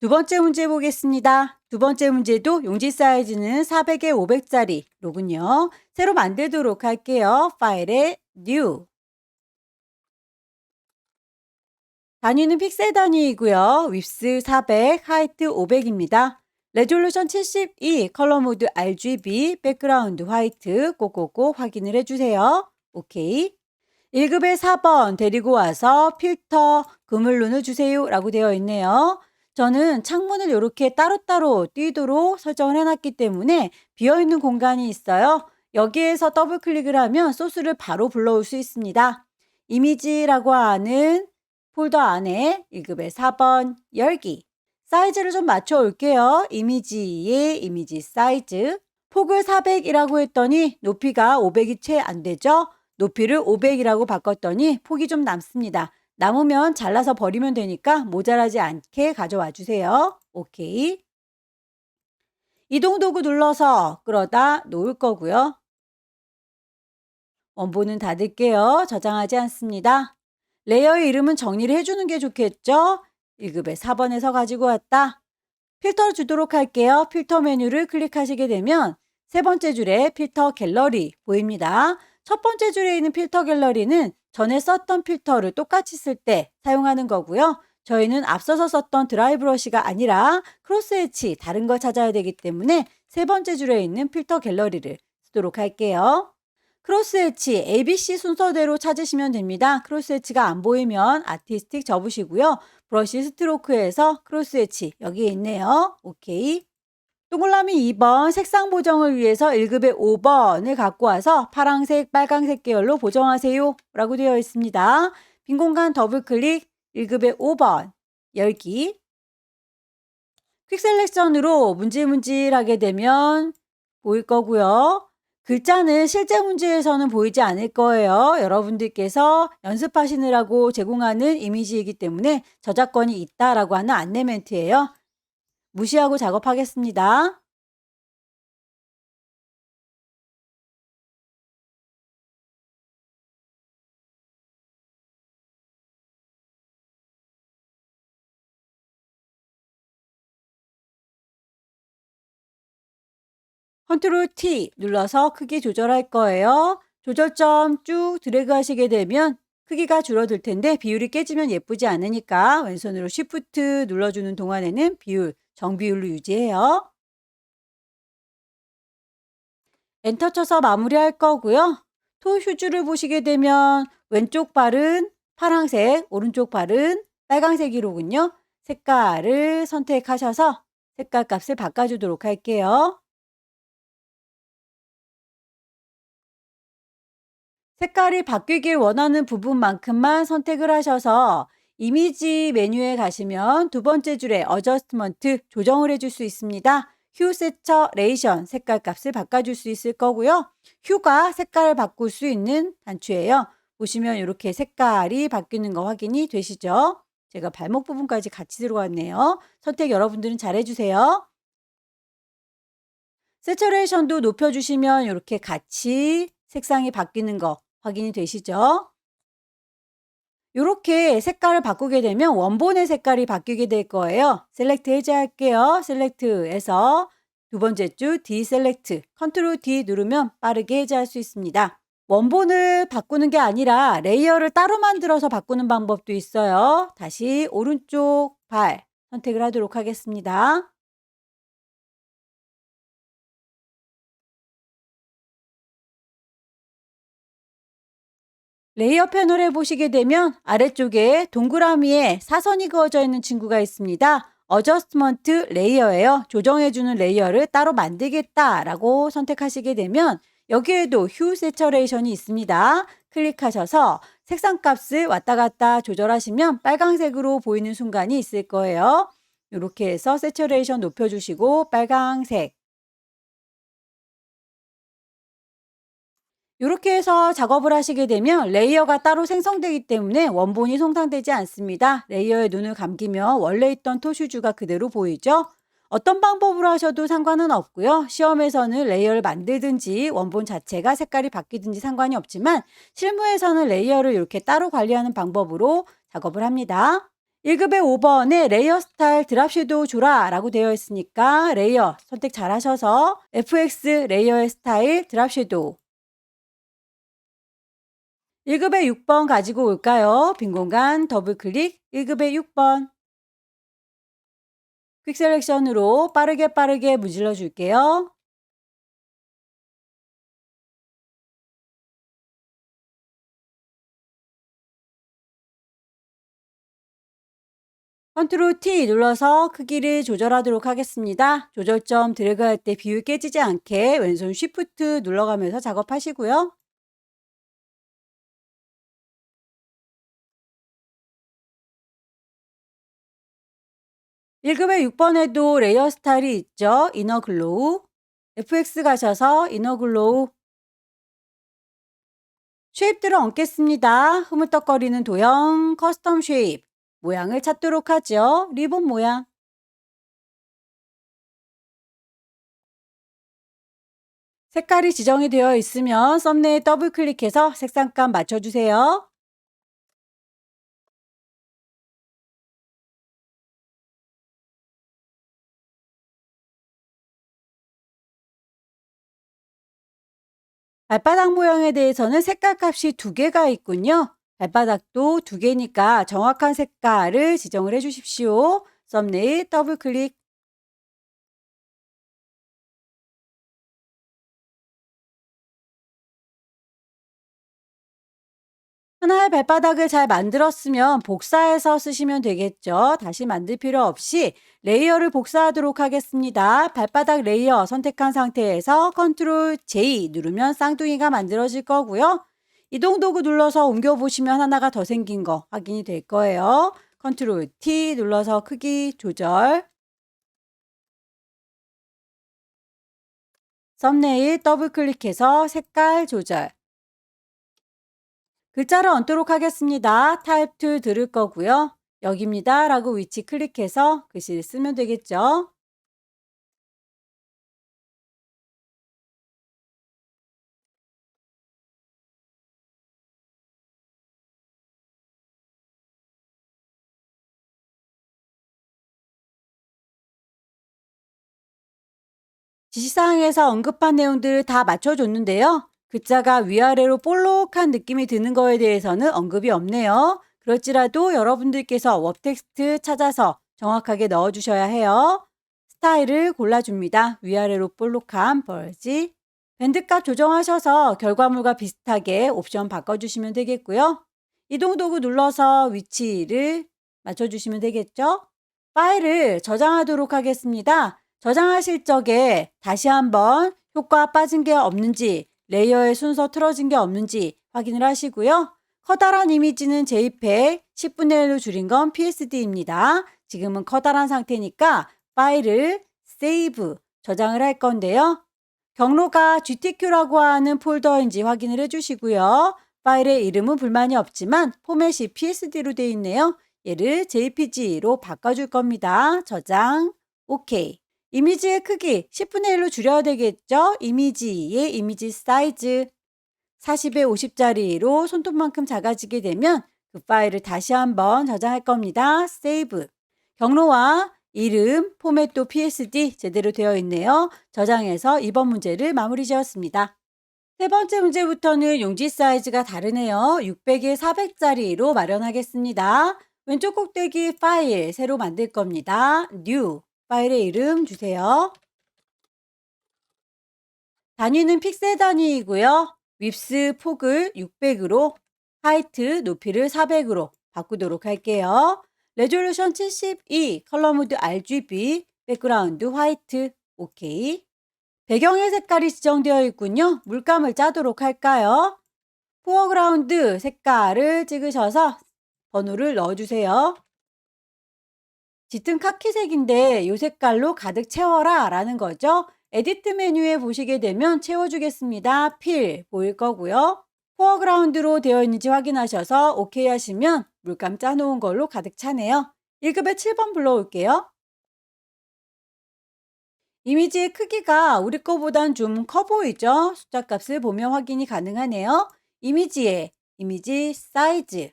[SPEAKER 1] 두 번째 문제 보겠습니다. 두 번째 문제도 용지 사이즈는 400에 500짜리로군요. 새로 만들도록 할게요. 파일에 New. 단위는 픽셀 단위이고요. width 400, height 500입니다. 레졸루션 72, 컬러 모드 RGB, 백그라운드 화이트 꼭꼭꼭 확인을 해주세요. 오케이. 1급에 4번 데리고 와서 필터 그물눈을 주세요 라고 되어 있네요. 저는 창문을 이렇게 따로따로 띄도록 설정을 해놨기 때문에 비어있는 공간이 있어요. 여기에서 더블 클릭을 하면 소스를 바로 불러올 수 있습니다. 이미지라고 하는 폴더 안에 1급에 4번 열기. 사이즈를 좀 맞춰 올게요. 이미지의 이미지 사이즈. 폭을 400이라고 했더니 높이가 500이 채 안 되죠? 높이를 500이라고 바꿨더니 폭이 좀 남습니다. 남으면 잘라서 버리면 되니까 모자라지 않게 가져와 주세요. 오케이. 이동 도구 눌러서 끌어다 놓을 거고요. 원본은 닫을게요. 저장하지 않습니다. 레이어의 이름은 정리를 해주는 게 좋겠죠? 1급에 4번에서 가지고 왔다. 필터를 주도록 할게요. 필터 메뉴를 클릭하시게 되면 세 번째 줄에 필터 갤러리 보입니다. 첫 번째 줄에 있는 필터 갤러리는 전에 썼던 필터를 똑같이 쓸 때 사용하는 거고요. 저희는 앞서서 썼던 드라이 브러쉬가 아니라 크로스 엣지 다른 걸 찾아야 되기 때문에 세 번째 줄에 있는 필터 갤러리를 쓰도록 할게요. 크로스 엣지 ABC 순서대로 찾으시면 됩니다. 크로스 엣지가 안 보이면 아티스틱 접으시고요. 브러쉬 스트로크에서 크로스 엣지 여기에 있네요. 오케이. 동그라미 2번 색상 보정을 위해서 1급의 5번을 갖고 와서 파란색, 빨간색 계열로 보정하세요 라고 되어 있습니다. 빈 공간 더블 클릭 1급의 5번 열기. 퀵 셀렉션으로 문질문질하게 되면 보일 거고요. 글자는 실제 문제에서는 보이지 않을 거예요. 여러분들께서 연습하시느라고 제공하는 이미지이기 때문에 저작권이 있다라고 하는 안내 멘트예요. 무시하고 작업하겠습니다. 컨트롤 T 눌러서 크기 조절할 거예요. 조절점 쭉 드래그 하시게 되면 크기가 줄어들 텐데 비율이 깨지면 예쁘지 않으니까 왼손으로 Shift 눌러주는 동안에는 비율, 정비율로 유지해요. 엔터 쳐서 마무리할 거고요. 토 휴즈를 보시게 되면 왼쪽 발은 파란색, 오른쪽 발은 빨간색이로군요. 색깔을 선택하셔서 색깔 값을 바꿔주도록 할게요. 색깔이 바뀌길 원하는 부분만큼만 선택을 하셔서 이미지 메뉴에 가시면 두 번째 줄에 어저스트먼트 조정을 해줄 수 있습니다. 휴 세처레이션 색깔 값을 바꿔줄 수 있을 거고요. 휴가 색깔을 바꿀 수 있는 단추예요. 보시면 이렇게 색깔이 바뀌는 거 확인이 되시죠? 제가 발목 부분까지 같이 들어갔네요. 선택 여러분들은 잘 해주세요. 세처레이션도 높여주시면 이렇게 같이 색상이 바뀌는 거 확인이 되시죠? 이렇게 색깔을 바꾸게 되면 원본의 색깔이 바뀌게 될 거예요. 셀렉트 해제할게요. 셀렉트에서 두 번째 줄 디셀렉트, 컨트롤 D 누르면 빠르게 해제할 수 있습니다. 원본을 바꾸는 게 아니라 레이어를 따로 만들어서 바꾸는 방법도 있어요. 다시 오른쪽 발 선택을 하도록 하겠습니다. 레이어 패널에 보시게 되면 아래쪽에 동그라미에 사선이 그어져 있는 친구가 있습니다. 어저스트먼트 레이어예요. 조정해주는 레이어를 따로 만들겠다라고 선택하시게 되면 여기에도 휴 세처레이션이 있습니다. 클릭하셔서 색상 값을 왔다 갔다 조절하시면 빨강색으로 보이는 순간이 있을 거예요. 이렇게 해서 세처레이션 높여주시고 빨강색 이렇게 해서 작업을 하시게 되면 레이어가 따로 생성되기 때문에 원본이 손상되지 않습니다. 레이어에 눈을 감기면 원래 있던 토슈즈가 그대로 보이죠? 어떤 방법으로 하셔도 상관은 없고요. 시험에서는 레이어를 만들든지 원본 자체가 색깔이 바뀌든지 상관이 없지만 실무에서는 레이어를 이렇게 따로 관리하는 방법으로 작업을 합니다. 1급의 5번에 레이어 스타일 드랍 섀도우 줘라 라고 되어 있으니까 레이어 선택 잘 하셔서 FX 레이어의 스타일 드랍 섀도우 1급의 6번 가지고 올까요? 빈 공간 더블 클릭 1급의 6번 퀵 셀렉션으로 빠르게 문질러 줄게요. 컨트롤 T 눌러서 크기를 조절하도록 하겠습니다. 조절점 드래그할 때 비율 깨지지 않게 왼손 쉬프트 눌러가면서 작업하시고요. 1급의 6번에도 레이어 스타일이 있죠. 이너 글로우 FX 가셔서 이너 글로우 쉐입들을 얹겠습니다. 흐물떡거리는 도형 커스텀 쉐입 모양을 찾도록 하죠. 리본 모양 색깔이 지정이 되어 있으면 썸네일 더블 클릭해서 색상감 맞춰주세요. 발바닥 모양에 대해서는 색깔 값이 두 개가 있군요. 발바닥도 두 개니까 정확한 색깔을 지정을 해 주십시오. 썸네일 더블 클릭 하나의 발바닥을 잘 만들었으면 복사해서 쓰시면 되겠죠. 다시 만들 필요 없이 레이어를 복사하도록 하겠습니다. 발바닥 레이어 선택한 상태에서 컨트롤 J 누르면 쌍둥이가 만들어질 거고요. 이동 도구 눌러서 옮겨보시면 하나가 더 생긴 거 확인이 될 거예요. 컨트롤 T 눌러서 크기 조절 썸네일 더블 클릭해서 색깔 조절 글자를 얹도록 하겠습니다. 타입 툴 들을 거고요. 여기입니다 라고 위치 클릭해서 글씨를 쓰면 되겠죠. 지시사항에서 언급한 내용들을 다 맞춰줬는데요. 글자가 위아래로 볼록한 느낌이 드는 거에 대해서는 언급이 없네요. 그럴지라도 여러분들께서 웹 텍스트 찾아서 정확하게 넣어주셔야 해요. 스타일을 골라줍니다. 위아래로 볼록한 벌지. 밴드값 조정하셔서 결과물과 비슷하게 옵션 바꿔주시면 되겠고요. 이동 도구 눌러서 위치를 맞춰주시면 되겠죠. 파일을 저장하도록 하겠습니다. 저장하실 적에 다시 한번 효과 빠진 게 없는지, 레이어의 순서 틀어진 게 없는지 확인을 하시고요. 커다란 이미지는 JPEG, 10분의 1로 줄인 건 PSD입니다. 지금은 커다란 상태니까 파일을 세이브, 저장을 할 건데요. 경로가 GTQ라고 하는 폴더인지 확인을 해주시고요. 파일의 이름은 불만이 없지만 포맷이 PSD로 되어 있네요. 얘를 JPG로 바꿔줄 겁니다. 저장, OK. 이미지의 크기 10분의 1로 줄여야 되겠죠? 이미지의 이미지 사이즈 40에 50짜리로 손톱만큼 작아지게 되면 그 파일을 다시 한번 저장할 겁니다. 세이브. 경로와 이름, 포맷도 PSD 제대로 되어 있네요. 저장해서 이번 문제를 마무리 지었습니다. 세 번째 문제부터는 용지 사이즈가 다르네요. 600에 400짜리로 마련하겠습니다. 왼쪽 꼭대기 파일 새로 만들 겁니다. New. 파일의 이름 주세요. 단위는 픽셀 단위이고요. width 폭을 600으로, height 높이를 400으로 바꾸도록 할게요. 레졸루션 72, 컬러 모드 RGB, 백그라운드 화이트, OK. 배경의 색깔이 지정되어 있군요. 물감을 짜도록 할까요? 포어그라운드 색깔을 찍으셔서 번호를 넣어주세요. 짙은 카키색인데 이 색깔로 가득 채워라 라는 거죠. 에디트 메뉴에 보시게 되면 채워주겠습니다. 필 보일 거고요. 포어그라운드로 되어 있는지 확인하셔서 OK 하시면 물감 짜놓은 걸로 가득 차네요. 1급에 7번 불러올게요. 이미지의 크기가 우리 거보단 좀 커 보이죠? 숫자 값을 보면 확인이 가능하네요. 이미지의 이미지 사이즈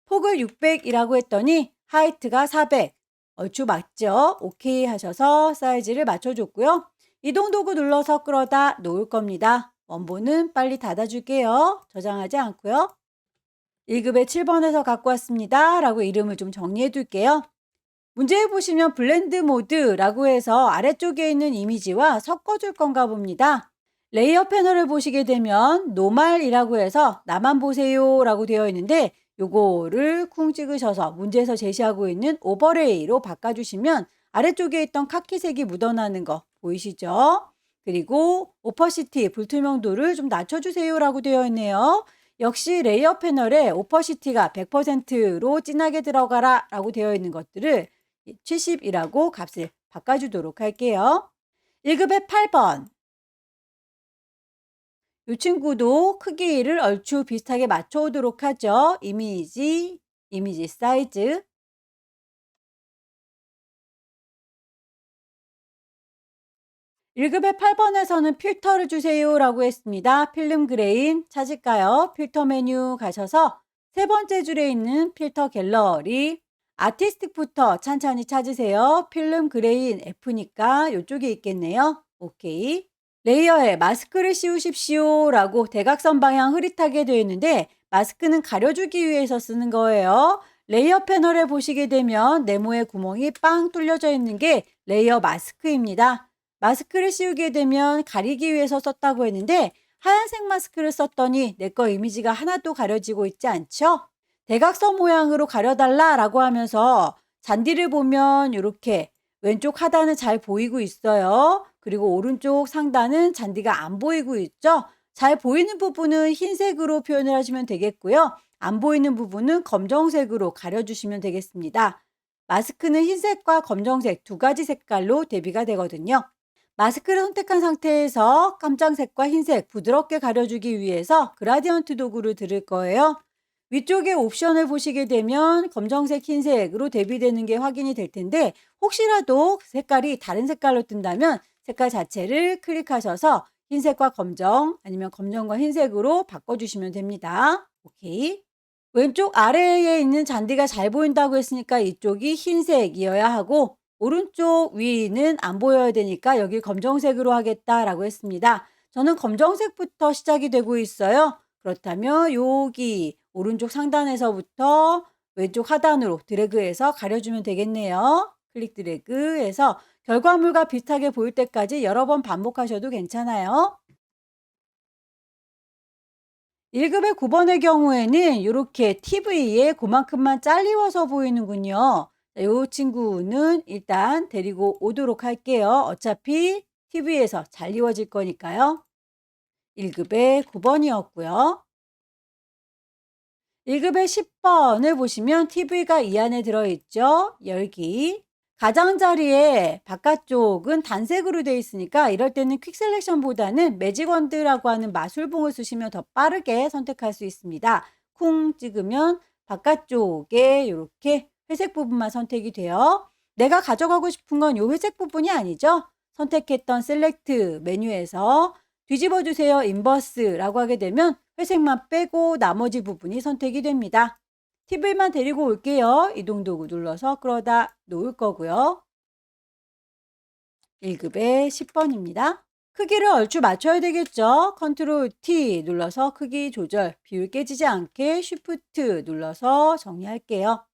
[SPEAKER 1] 폭을 600이라고 했더니 하이트가 400 얼추 맞죠? OK 하셔서 사이즈를 맞춰줬고요. 이동 도구 눌러서 끌어다 놓을 겁니다. 원본은 빨리 닫아줄게요. 저장하지 않고요. 1급에 7번에서 갖고 왔습니다. 라고 이름을 좀 정리해 둘게요. 문제에 보시면 블렌드 모드라고 해서 아래쪽에 있는 이미지와 섞어줄 건가 봅니다. 레이어 패널을 보시게 되면 노말이라고 해서 나만 보세요 라고 되어 있는데 요거를 쿵 찍으셔서 문제에서 제시하고 있는 오버레이로 바꿔주시면 아래쪽에 있던 카키색이 묻어나는 거 보이시죠? 그리고 오퍼시티 불투명도를 좀 낮춰주세요 라고 되어 있네요. 역시 레이어 패널에 오퍼시티가 100%로 진하게 들어가라 라고 되어 있는 것들을 70이라고 값을 바꿔주도록 할게요. 1급에 8번. 이 친구도 크기를 얼추 비슷하게 맞춰오도록 하죠. 이미지 사이즈. 1급에 8번에서는 필터를 주세요 라고 했습니다. 필름 그레인 찾을까요? 필터 메뉴 가셔서 세 번째 줄에 있는 필터 갤러리 아티스틱부터 찬찬히 찾으세요. 필름 그레인 F니까 이쪽에 있겠네요. 오케이. 레이어에 마스크를 씌우십시오 라고 대각선 방향 흐릿하게 되어 있는데 마스크는 가려주기 위해서 쓰는 거예요. 레이어 패널에 보시게 되면 네모의 구멍이 빵 뚫려져 있는 게 레이어 마스크입니다. 마스크를 씌우게 되면 가리기 위해서 썼다고 했는데 하얀색 마스크를 썼더니 내 거 이미지가 하나도 가려지고 있지 않죠? 대각선 모양으로 가려달라라고 하면서 잔디를 보면 이렇게 왼쪽 하단은 잘 보이고 있어요. 그리고 오른쪽 상단은 잔디가 안 보이고 있죠? 잘 보이는 부분은 흰색으로 표현을 하시면 되겠고요. 안 보이는 부분은 검정색으로 가려주시면 되겠습니다. 마스크는 흰색과 검정색 두 가지 색깔로 대비가 되거든요. 마스크를 선택한 상태에서 깜장색과 흰색 부드럽게 가려주기 위해서 그라디언트 도구를 들을 거예요. 위쪽에 옵션을 보시게 되면 검정색, 흰색으로 대비되는 게 확인이 될 텐데 혹시라도 색깔이 다른 색깔로 뜬다면 색깔 자체를 클릭하셔서 흰색과 검정 아니면 검정과 흰색으로 바꿔주시면 됩니다. 오케이. 왼쪽 아래에 있는 잔디가 잘 보인다고 했으니까 이쪽이 흰색이어야 하고 오른쪽 위는 안 보여야 되니까 여기 검정색으로 하겠다라고 했습니다. 저는 검정색부터 시작이 되고 있어요. 그렇다면 여기 오른쪽 상단에서부터 왼쪽 하단으로 드래그해서 가려주면 되겠네요. 클릭 드래그해서 결과물과 비슷하게 보일 때까지 여러 번 반복하셔도 괜찮아요. 1급의 9번의 경우에는 이렇게 TV에 그만큼만 잘리워서 보이는군요. 이 친구는 일단 데리고 오도록 할게요. 어차피 TV에서 잘 이워질 거니까요. 1급의 9번이었고요. 1급의 10번을 보시면 TV가 이 안에 들어있죠. 열기. 가장자리에 바깥쪽은 단색으로 되어 있으니까 이럴 때는 퀵 셀렉션보다는 매직원드라고 하는 마술봉을 쓰시면 더 빠르게 선택할 수 있습니다. 쿵 찍으면 바깥쪽에 이렇게 회색 부분만 선택이 돼요. 내가 가져가고 싶은 건 이 회색 부분이 아니죠. 선택했던 셀렉트 메뉴에서 뒤집어 주세요 인버스라고 하게 되면 회색만 빼고 나머지 부분이 선택이 됩니다. TV만 데리고 올게요. 이동 도구 눌러서 끌어다 놓을 거고요. 1급의 10번입니다. 크기를 얼추 맞춰야 되겠죠. 컨트롤 T 눌러서 크기 조절, 비율 깨지지 않게 쉬프트 눌러서 정리할게요.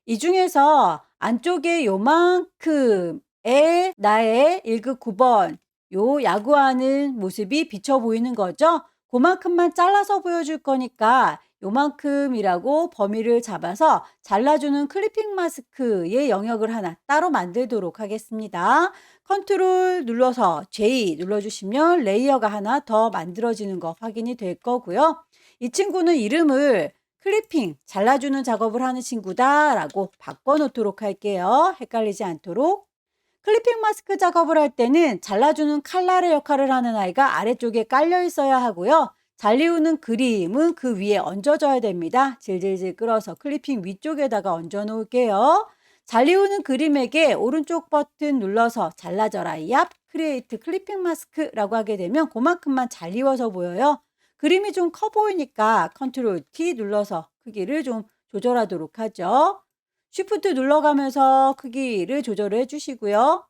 [SPEAKER 1] 이 중에서 안쪽에 요만큼의 나의 1급 9번 요 야구하는 모습이 비쳐 보이는 거죠. 그만큼만 잘라서 보여줄 거니까 요만큼이라고 범위를 잡아서 잘라주는 클리핑 마스크의 영역을 하나 따로 만들도록 하겠습니다. 컨트롤 눌러서 J 눌러주시면 레이어가 하나 더 만들어지는 거 확인이 될 거고요. 이 친구는 이름을 클리핑 잘라주는 작업을 하는 친구다라고 바꿔놓도록 할게요. 헷갈리지 않도록. 클리핑 마스크 작업을 할 때는 잘라주는 칼날의 역할을 하는 아이가 아래쪽에 깔려 있어야 하고요. 잘리우는 그림은 그 위에 얹어줘야 됩니다. 질질질 끌어서 클리핑 위쪽에다가 얹어 놓을게요. 잘리우는 그림에게 오른쪽 버튼 눌러서 잘라져라 얍 크리에이트 클리핑 마스크라고 하게 되면 그만큼만 잘리워서 보여요. 그림이 좀 커 보이니까 컨트롤 T 눌러서 크기를 좀 조절하도록 하죠. 쉬프트 눌러가면서 크기를 조절해 주시고요.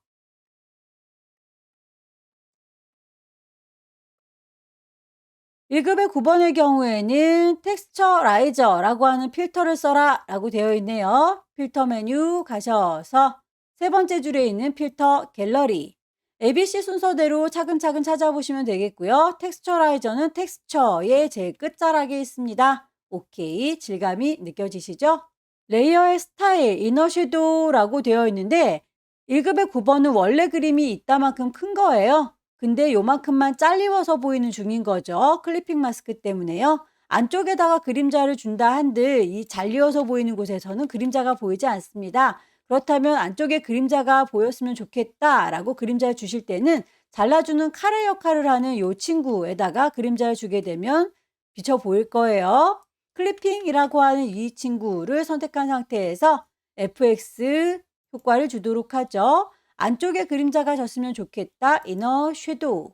[SPEAKER 1] 1급의 9번의 경우에는 텍스처라이저라고 하는 필터를 써라 라고 되어 있네요. 필터 메뉴 가셔서 세 번째 줄에 있는 필터 갤러리 ABC 순서대로 차근차근 찾아보시면 되겠고요. 텍스처라이저는 텍스처의 제일 끝자락에 있습니다. 오케이, 질감이 느껴지시죠? 레이어의 스타일, 이너 섀도우라고 되어 있는데 1급의 9번은 원래 그림이 이따만큼 큰 거예요. 근데 요만큼만 잘리워서 보이는 중인 거죠. 클리핑 마스크 때문에요. 안쪽에다가 그림자를 준다 한들 이 잘리워서 보이는 곳에서는 그림자가 보이지 않습니다. 그렇다면 안쪽에 그림자가 보였으면 좋겠다라고 그림자를 주실 때는 잘라주는 칼의 역할을 하는 이 친구에다가 그림자를 주게 되면 비쳐 보일 거예요. 클리핑이라고 하는 이 친구를 선택한 상태에서 FX 효과를 주도록 하죠. 안쪽에 그림자가 졌으면 좋겠다. 이너 섀도우.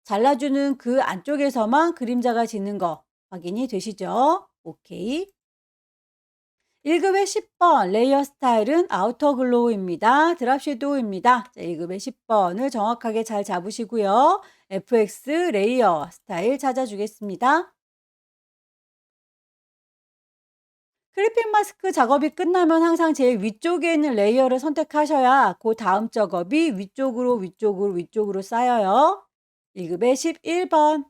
[SPEAKER 1] 잘라주는 그 안쪽에서만 그림자가 지는 거 확인이 되시죠? 오케이. 1급의 10번 레이어 스타일은 아우터 글로우입니다. 드랍 섀도우입니다. 1급의 10번을 정확하게 잘 잡으시고요. FX 레이어 스타일 찾아주겠습니다. 클리핑 마스크 작업이 끝나면 항상 제일 위쪽에 있는 레이어를 선택하셔야 그 다음 작업이 위쪽으로 쌓여요. 1급의 11번.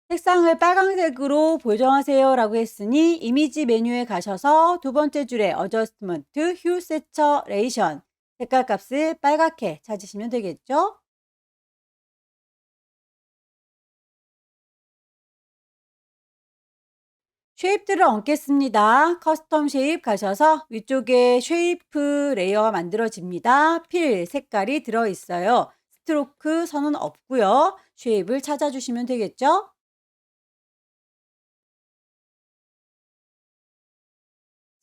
[SPEAKER 1] 색상을 빨강색으로 보정하세요라고 했으니 이미지 메뉴에 가셔서 두 번째 줄에 어저스트먼트 휴 세처레이션 색깔 값을 빨갛게 찾으시면 되겠죠? 쉐입들을 얹겠습니다. 커스텀 쉐입 가셔서 위쪽에 쉐이프 레이어가 만들어집니다. 필 색깔이 들어있어요. 스트로크 선은 없고요. 쉐입을 찾아주시면 되겠죠?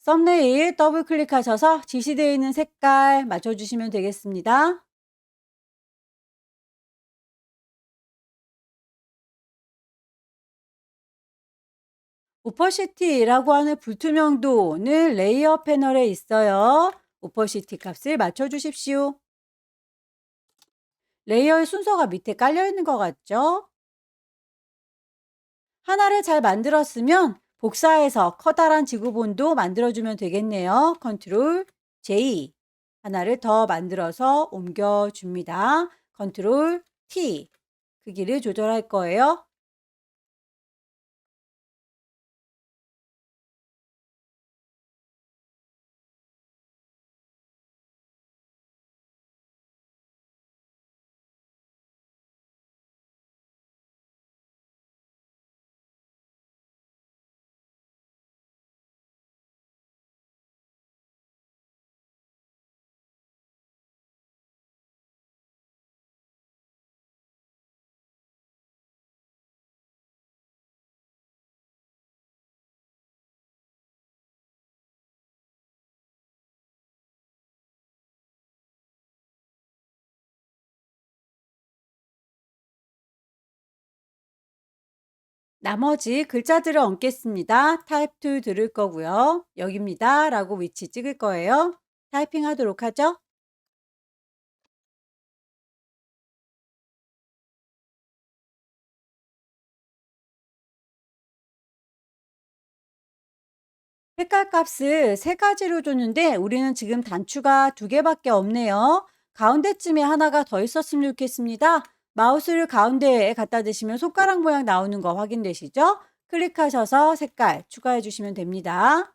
[SPEAKER 1] 썸네일 더블 클릭하셔서 지시되어 있는 색깔 맞춰주시면 되겠습니다. 오퍼시티라고 하는 불투명도는 레이어 패널에 있어요. 오퍼시티 값을 맞춰주십시오. 레이어의 순서가 밑에 깔려 있는 것 같죠? 하나를 잘 만들었으면 복사해서 커다란 지구본도 만들어주면 되겠네요. 컨트롤 J. 하나를 더 만들어서 옮겨줍니다. 컨트롤 T. 크기를 조절할 거예요. 나머지 글자들을 얹겠습니다. 타입 2 들을 거고요. 여기입니다. 라고 위치 찍을 거예요. 타이핑 하도록 하죠. 색깔 값을 세 가지로 줬는데 우리는 지금 단추가 두 개밖에 없네요. 가운데쯤에 하나가 더 있었으면 좋겠습니다. 마우스를 가운데에 갖다 대시면 손가락 모양 나오는 거 확인되시죠? 클릭하셔서 색깔 추가해 주시면 됩니다.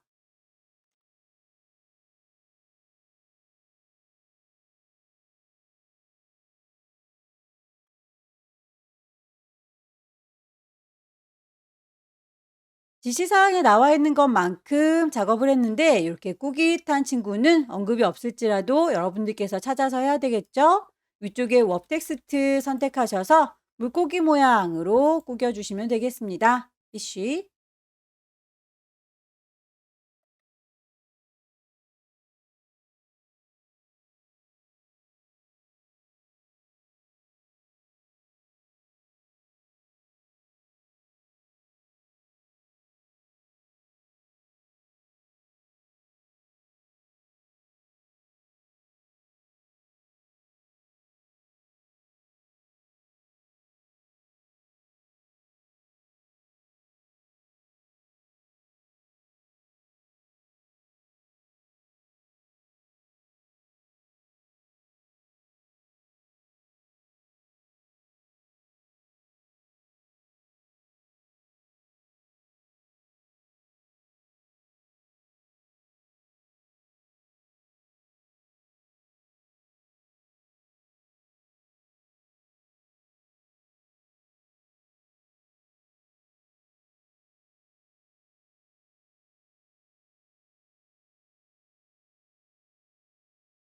[SPEAKER 1] 지시사항에 나와 있는 것만큼 작업을 했는데 이렇게 꾸깃한 친구는 언급이 없을지라도 여러분들께서 찾아서 해야 되겠죠? 위쪽에 웹 텍스트 선택하셔서 물고기 모양으로 꾸겨주시면 되겠습니다. 이쉬.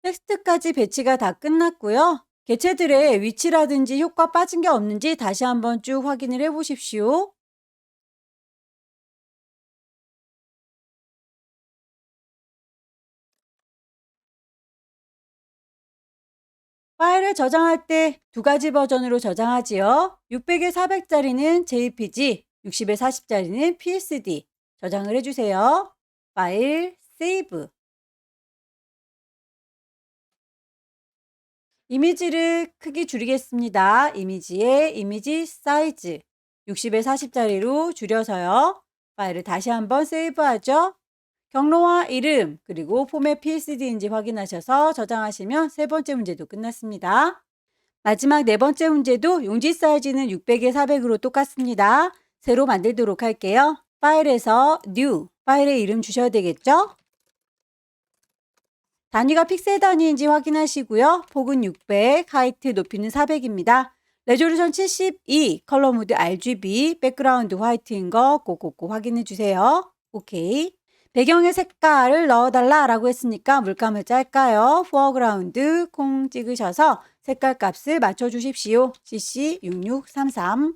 [SPEAKER 1] 텍스트까지 배치가 다 끝났고요. 개체들의 위치라든지 효과 빠진 게 없는지 다시 한번 쭉 확인을 해 보십시오. 파일을 저장할 때 두 가지 버전으로 저장하지요. 600에 400짜리는 JPG, 60에 40짜리는 PSD. 저장을 해주세요. 파일, 세이브. 이미지를 크기 줄이겠습니다. 이미지의 이미지 사이즈 60에 40짜리로 줄여서요. 파일을 다시 한번 세이브하죠. 경로와 이름 그리고 포맷 PSD인지 확인하셔서 저장하시면 세 번째 문제도 끝났습니다. 마지막 네 번째 문제도 용지 사이즈는 600에 400으로 똑같습니다. 새로 만들도록 할게요. 파일에서 New, 파일의 이름 주셔야 되겠죠? 단위가 픽셀 단위인지 확인하시고요. 폭은 600, 하이트 높이는 400입니다. 레졸루션 72, 컬러 모드 RGB, 백그라운드 화이트인 거 꼭꼭꼭 확인해 주세요. 오케이. 배경의 색깔을 넣어달라라고 했으니까 물감을 짤까요? 포어그라운드 콩 찍으셔서 색깔 값을 맞춰주십시오. CC6633.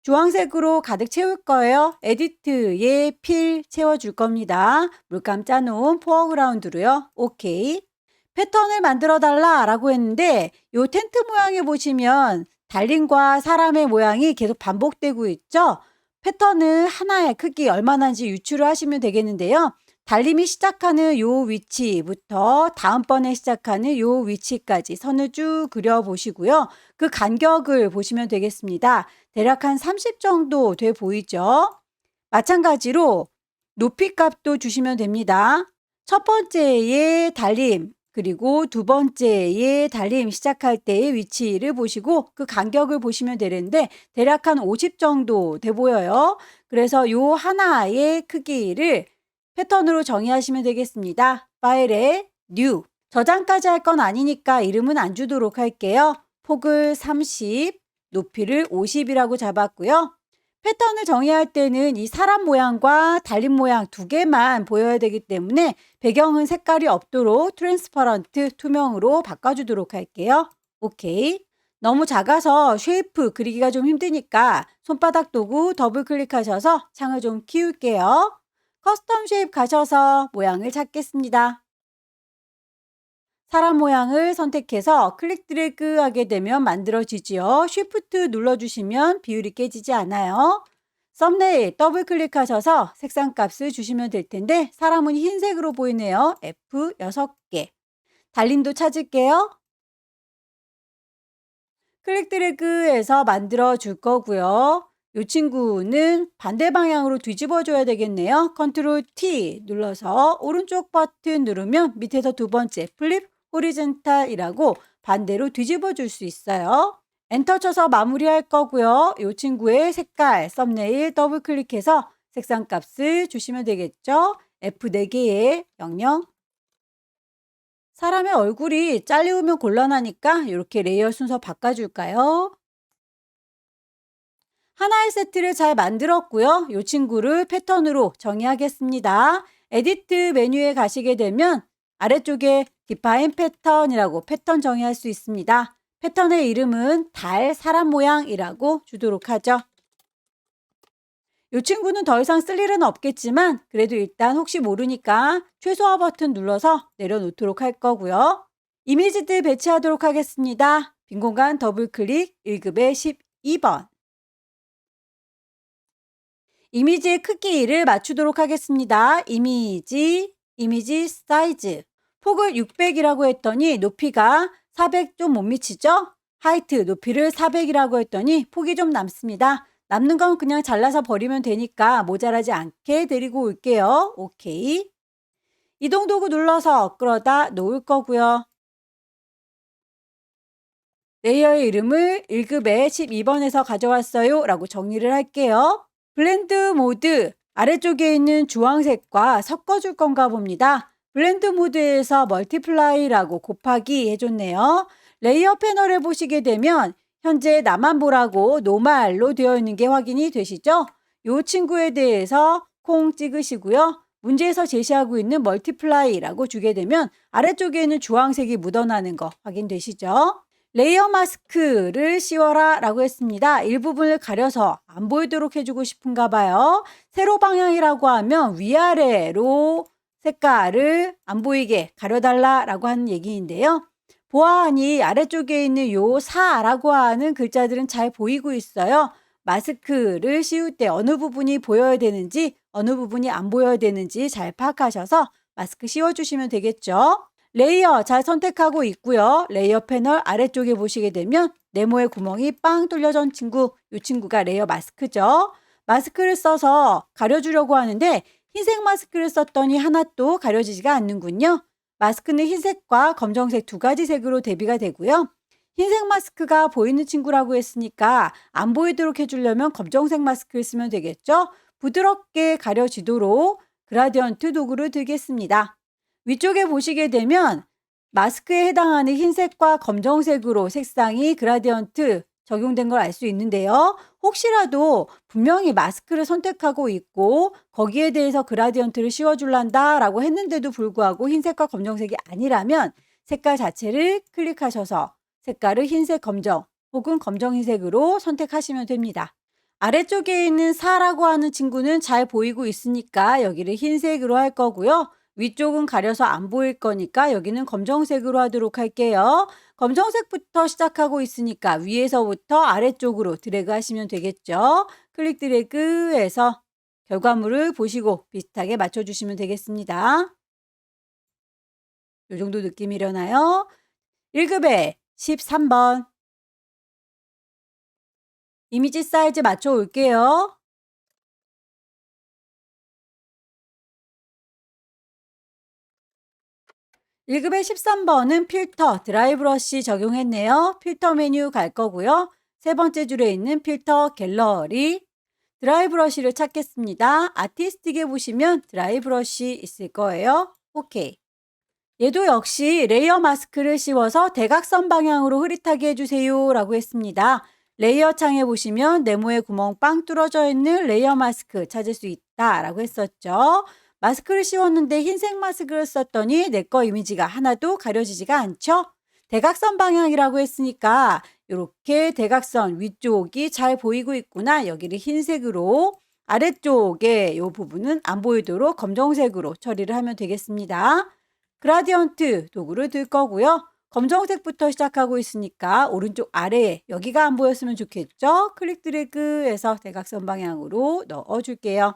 [SPEAKER 1] 주황색으로 가득 채울 거예요. 에디트에 필 채워줄 겁니다. 물감 짜놓은 포어그라운드로요. 오케이. 패턴을 만들어 달라라고 했는데 요 텐트 모양에 보시면 달림과 사람의 모양이 계속 반복되고 있죠. 패턴은 하나의 크기 얼마나인지 유추를 하시면 되겠는데요. 달림이 시작하는 요 위치부터 다음번에 시작하는 요 위치까지 선을 쭉 그려보시고요. 그 간격을 보시면 되겠습니다. 대략 한 30 정도 돼 보이죠? 마찬가지로 높이 값도 주시면 됩니다. 첫 번째의 달림, 그리고 두 번째의 달림 시작할 때의 위치를 보시고 그 간격을 보시면 되는데 대략 한 50 정도 돼 보여요. 그래서 요 하나의 크기를 패턴으로 정의하시면 되겠습니다. 파일에 New. 저장까지 할 건 아니니까 이름은 안 주도록 할게요. 폭을 30, 높이를 50이라고 잡았고요. 패턴을 정의할 때는 이 사람 모양과 달림 모양 두 개만 보여야 되기 때문에 배경은 색깔이 없도록 트랜스퍼런트 투명으로 바꿔주도록 할게요. 오케이. 너무 작아서 쉐이프 그리기가 좀 힘드니까 손바닥 도구 더블 클릭하셔서 창을 좀 키울게요. 커스텀 쉐입 가셔서 모양을 찾겠습니다. 사람 모양을 선택해서 클릭 드래그 하게 되면 만들어지지요. 쉬프트 눌러주시면 비율이 깨지지 않아요. 썸네일 더블 클릭하셔서 색상 값을 주시면 될 텐데 사람은 흰색으로 보이네요. F 6개. 달림도 찾을게요. 클릭 드래그해서 만들어 줄 거고요. 이 친구는 반대 방향으로 뒤집어 줘야 되겠네요. 컨트롤 T 눌러서 오른쪽 버튼 누르면 밑에서 두 번째 플립 호리젠탈이라고 반대로 뒤집어 줄 수 있어요. 엔터 쳐서 마무리할 거고요. 이 친구의 색깔 썸네일 더블 클릭해서 색상 값을 주시면 되겠죠. F 4개의 영영. 사람의 얼굴이 잘리우면 곤란하니까 이렇게 레이어 순서 바꿔줄까요? 하나의 세트를 잘 만들었고요. 이 친구를 패턴으로 정의하겠습니다. 에디트 메뉴에 가시게 되면 아래쪽에 디파인 패턴이라고 패턴 정의할 수 있습니다. 패턴의 이름은 달, 사람 모양이라고 주도록 하죠. 이 친구는 더 이상 쓸 일은 없겠지만 그래도 일단 혹시 모르니까 최소화 버튼 눌러서 내려놓도록 할 거고요. 이미지들 배치하도록 하겠습니다. 빈 공간 더블 클릭 1급의 12번. 이미지의 크기를 맞추도록 하겠습니다. 이미지 사이즈. 폭을 600이라고 했더니 높이가 400 좀 못 미치죠? 하이트 높이를 400이라고 했더니 폭이 좀 남습니다. 남는 건 그냥 잘라서 버리면 되니까 모자라지 않게 데리고 올게요. 오케이. 이동 도구 눌러서 끌어다 놓을 거고요. 레이어의 이름을 1급의 12번에서 가져왔어요 라고 정리를 할게요. 블렌드 모드 아래쪽에 있는 주황색과 섞어줄 건가 봅니다. 블렌드 모드에서 멀티플라이라고 곱하기 해줬네요. 레이어 패널을 보시게 되면 현재 나만 보라고 노말로 되어 있는 게 확인이 되시죠? 이 친구에 대해서 콩 찍으시고요. 문제에서 제시하고 있는 멀티플라이라고 주게 되면 아래쪽에 있는 주황색이 묻어나는 거 확인되시죠? 레이어 마스크를 씌워라 라고 했습니다. 일부분을 가려서 안 보이도록 해주고 싶은가 봐요. 세로 방향이라고 하면 위아래로 색깔을 안 보이게 가려달라 라고 하는 얘기인데요. 보아하니 아래쪽에 있는 요 사라고 하는 글자들은 잘 보이고 있어요. 마스크를 씌울 때 어느 부분이 보여야 되는지 어느 부분이 안 보여야 되는지 잘 파악하셔서 마스크 씌워주시면 되겠죠. 레이어 잘 선택하고 있고요. 레이어 패널 아래쪽에 보시게 되면 네모의 구멍이 빵 뚫려진 친구, 이 친구가 레이어 마스크죠. 마스크를 써서 가려주려고 하는데 흰색 마스크를 썼더니 하나도 가려지지가 않는군요. 마스크는 흰색과 검정색 두 가지 색으로 대비가 되고요. 흰색 마스크가 보이는 친구라고 했으니까 안 보이도록 해주려면 검정색 마스크를 쓰면 되겠죠. 부드럽게 가려지도록 그라디언트 도구를 들겠습니다. 위쪽에 보시게 되면 마스크에 해당하는 흰색과 검정색으로 색상이 그라디언트 적용된 걸 알 수 있는데요. 혹시라도 분명히 마스크를 선택하고 있고 거기에 대해서 그라디언트를 씌워줄란다 라고 했는데도 불구하고 흰색과 검정색이 아니라면 색깔 자체를 클릭하셔서 색깔을 흰색 검정 혹은 검정 흰색으로 선택하시면 됩니다. 아래쪽에 있는 사라고 하는 친구는 잘 보이고 있으니까 여기를 흰색으로 할 거고요. 위쪽은 가려서 안 보일 거니까 여기는 검정색으로 하도록 할게요. 검정색부터 시작하고 있으니까 위에서부터 아래쪽으로 드래그 하시면 되겠죠. 클릭 드래그해서 결과물을 보시고 비슷하게 맞춰주시면 되겠습니다. 이 정도 느낌이려나요? 1급에 13번. 이미지 사이즈 맞춰 올게요. 1급의 13번은 필터, 드라이 브러쉬 적용했네요. 필터 메뉴 갈 거고요. 세 번째 줄에 있는 필터 갤러리, 드라이 브러쉬를 찾겠습니다. 아티스틱에 보시면 드라이 브러쉬 있을 거예요. 오케이. 얘도 역시 레이어 마스크를 씌워서 대각선 방향으로 흐릿하게 해주세요 라고 했습니다. 레이어 창에 보시면 네모의 구멍 빵 뚫어져 있는 레이어 마스크 찾을 수 있다 라고 했었죠. 마스크를 씌웠는데 흰색 마스크를 썼더니 내 거 이미지가 하나도 가려지지가 않죠. 대각선 방향이라고 했으니까 이렇게 대각선 위쪽이 잘 보이고 있구나. 여기를 흰색으로, 아래쪽에 이 부분은 안 보이도록 검정색으로 처리를 하면 되겠습니다. 그라디언트 도구를 들 거고요. 검정색부터 시작하고 있으니까 오른쪽 아래에 여기가 안 보였으면 좋겠죠. 클릭 드래그해서 대각선 방향으로 넣어줄게요.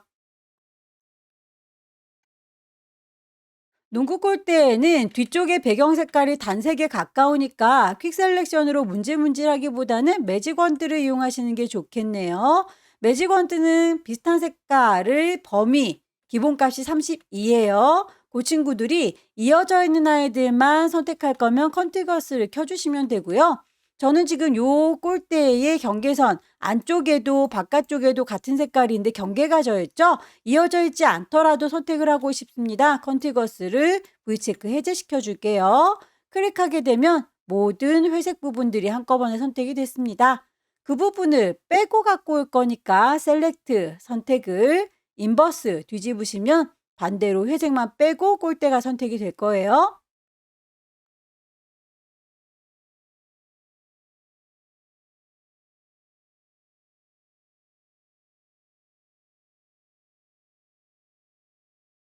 [SPEAKER 1] 농구 골대에는 뒤쪽에 배경 색깔이 단색에 가까우니까 퀵 셀렉션으로 문질문질하기보다는 매직 원드를 이용하시는 게 좋겠네요. 매직 원드는 비슷한 색깔을 범위, 기본값이 32예요. 그 친구들이 이어져 있는 아이들만 선택할 거면 컨티거스를 켜주시면 되고요. 저는 지금 요 골대의 경계선 안쪽에도 바깥쪽에도 같은 색깔인데 경계가 져 있죠? 이어져 있지 않더라도 선택을 하고 싶습니다. 컨티거스를 V체크 해제시켜 줄게요. 클릭하게 되면 모든 회색 부분들이 한꺼번에 선택이 됐습니다. 그 부분을 빼고 갖고 올 거니까 셀렉트 선택을 인버스 뒤집으시면 반대로 회색만 빼고 골대가 선택이 될 거예요.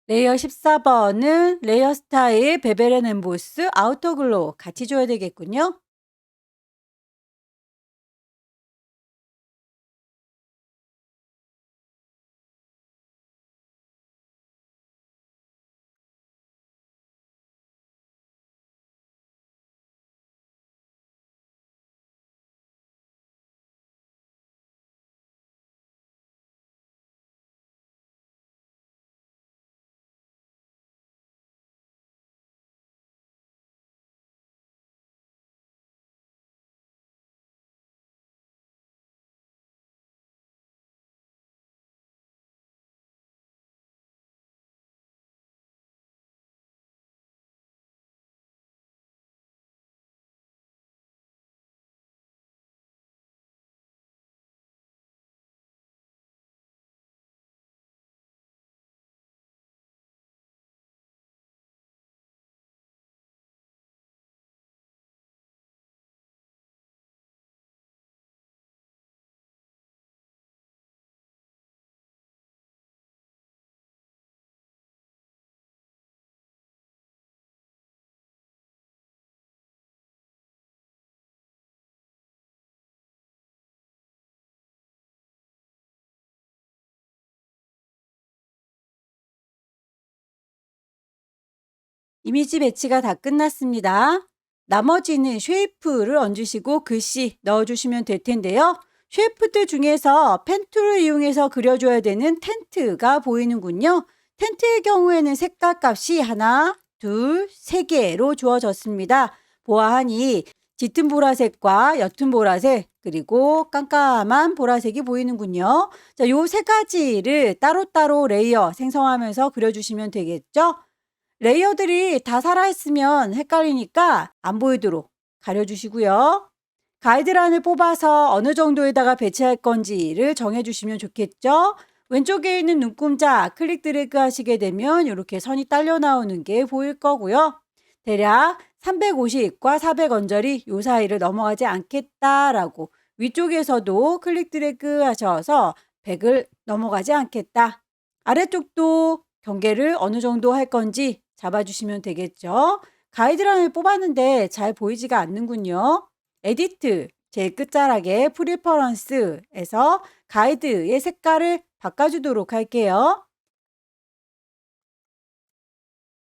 [SPEAKER 1] 레이어 14번은 레이어 스타일, 베벨 앤 엠보스, 아우터 글로우 같이 줘야 되겠군요. 이미지 배치가 다 끝났습니다. 나머지는 쉐이프를 얹으시고 글씨 넣어주시면 될 텐데요. 쉐이프들 중에서 펜 툴을 이용해서 그려줘야 되는 텐트가 보이는군요. 텐트의 경우에는 색깔 값이 하나, 둘, 세 개로 주어졌습니다. 보아하니 짙은 보라색과 옅은 보라색, 그리고 깜깜한 보라색이 보이는군요. 자, 요 세 가지를 따로따로 레이어 생성하면서 그려주시면 되겠죠? 레이어들이 다 살아있으면 헷갈리니까 안 보이도록 가려주시고요. 가이드란을 뽑아서 어느 정도에다가 배치할 건지를 정해주시면 좋겠죠. 왼쪽에 있는 눈금자 클릭 드래그 하시게 되면 이렇게 선이 딸려 나오는 게 보일 거고요. 대략 350과 400 언저리 요 사이를 넘어가지 않겠다라고 위쪽에서도 클릭 드래그 하셔서 100을 넘어가지 않겠다. 아래쪽도 경계를 어느 정도 할 건지 잡아주시면 되겠죠. 가이드라인을 뽑았는데 잘 보이지가 않는군요. 에디트, 제일 끝자락에 프리퍼런스에서 가이드의 색깔을 바꿔주도록 할게요.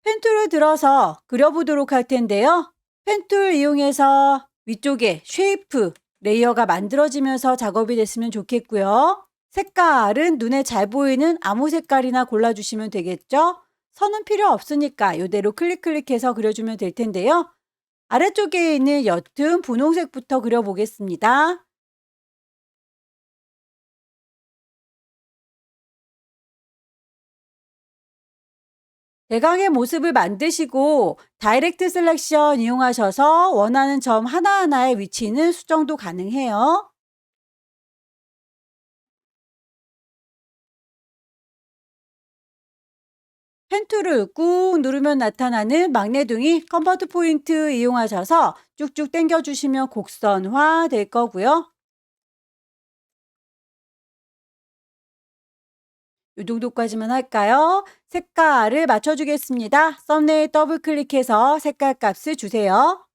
[SPEAKER 1] 펜툴을 들어서 그려보도록 할 텐데요. 펜툴 이용해서 위쪽에 쉐이프, 레이어가 만들어지면서 작업이 됐으면 좋겠고요. 색깔은 눈에 잘 보이는 아무 색깔이나 골라주시면 되겠죠. 선은 필요 없으니까 이대로 클릭해서 그려주면 될 텐데요. 아래쪽에 있는 옅은 분홍색부터 그려보겠습니다. 대강의 모습을 만드시고 다이렉트 셀렉션 이용하셔서 원하는 점 하나하나의 위치는 수정도 가능해요. 펜 툴을 꾹 누르면 나타나는 magne둥이 컨버트 포인트 이용하셔서 쭉쭉 당겨주시면 곡선화 될 거고요. 이 정도까지만 할까요? 색깔을 맞춰주겠습니다. 썸네일 더블 클릭해서 색깔 값을 주세요.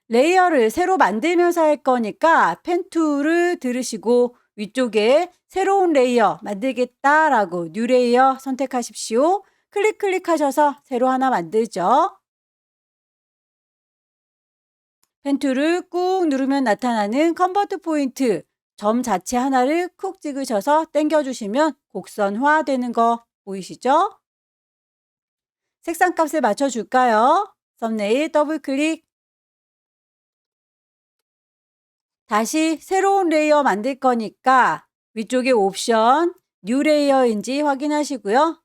[SPEAKER 1] 레이어를 새로 만들면서 할 거니까 펜 툴을 들으시고 위쪽에 새로운 레이어 만들겠다라고 뉴 레이어 선택하십시오. 클릭하셔서 새로 하나 만들죠. 펜 툴을 꾹 누르면 나타나는 컨버트 포인트 점 자체 하나를 쿡 찍으셔서 당겨주시면 곡선화 되는 거 보이시죠? 색상 값을 맞춰줄까요? 썸네일 더블 클릭. 다시 새로운 레이어 만들 거니까 위쪽에 옵션 뉴 레이어인지 확인하시고요.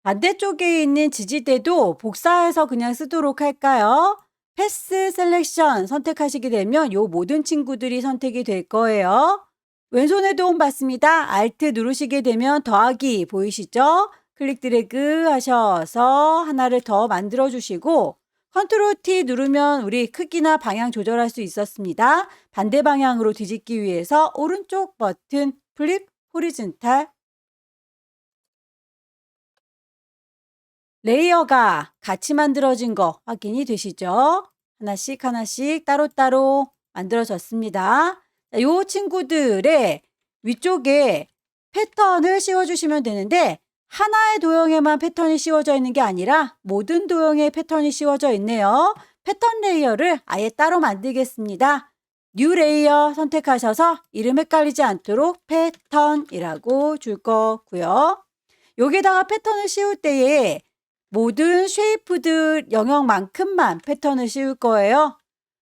[SPEAKER 1] 반대쪽에 있는 지지대도 복사해서 그냥 쓰도록 할까요? 패스 셀렉션 선택하시게 되면 요 모든 친구들이 선택이 될 거예요. 왼손에 도움 받습니다. Alt 누르시게 되면 더하기 보이시죠? 클릭 드래그 하셔서 하나를 더 만들어 주시고 컨트롤 T 누르면 우리 크기나 방향 조절할 수 있었습니다. 반대 방향으로 뒤집기 위해서 오른쪽 버튼 플립 호리즌탈. 레이어가 같이 만들어진 거 확인이 되시죠? 하나씩 하나씩 따로따로 만들어졌습니다. 이 친구들의 위쪽에 패턴을 씌워주시면 되는데 하나의 도형에만 패턴이 씌워져 있는 게 아니라 모든 도형에 패턴이 씌워져 있네요. 패턴 레이어를 아예 따로 만들겠습니다. 뉴 레이어 선택하셔서 이름 헷갈리지 않도록 패턴이라고 줄 거고요. 여기다가 패턴을 씌울 때에 모든 쉐이프들 영역만큼만 패턴을 씌울 거예요.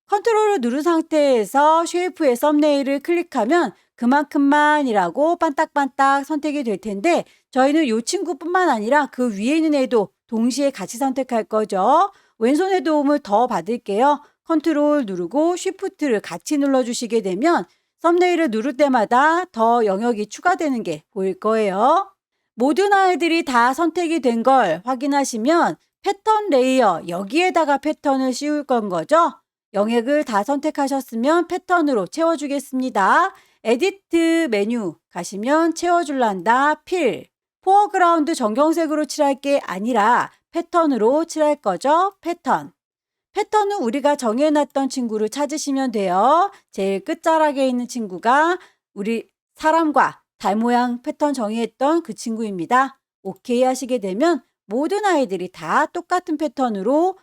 [SPEAKER 1] 컨트롤을 누른 상태에서 쉐이프의 썸네일을 클릭하면 그만큼만이라고 반딱반딱 선택이 될 텐데 저희는 이 친구뿐만 아니라 그 위에 있는 애도 동시에 같이 선택할 거죠. 왼손의 도움을 더 받을게요. 컨트롤 누르고 쉬프트를 같이 눌러주시게 되면 썸네일을 누를 때마다 더 영역이 추가되는 게 보일 거예요. 모든 아이들이 다 선택이 된 걸 확인하시면 패턴 레이어 여기에다가 패턴을 씌울 건 거죠. 영역을 다 선택하셨으면 패턴으로 채워주겠습니다. 에디트 메뉴 가시면 채워줄란다 필 포어그라운드 정경색으로 칠할 게 아니라 패턴으로 칠할 거죠. 패턴. 패턴은 우리가 정해놨던 친구를 찾으시면 돼요. 제일 끝자락에 있는 친구가 우리 사람과 달 모양 패턴 정의했던 그 친구입니다. 오케이 하시게 되면 모든 아이들이 다 똑같은 패턴으로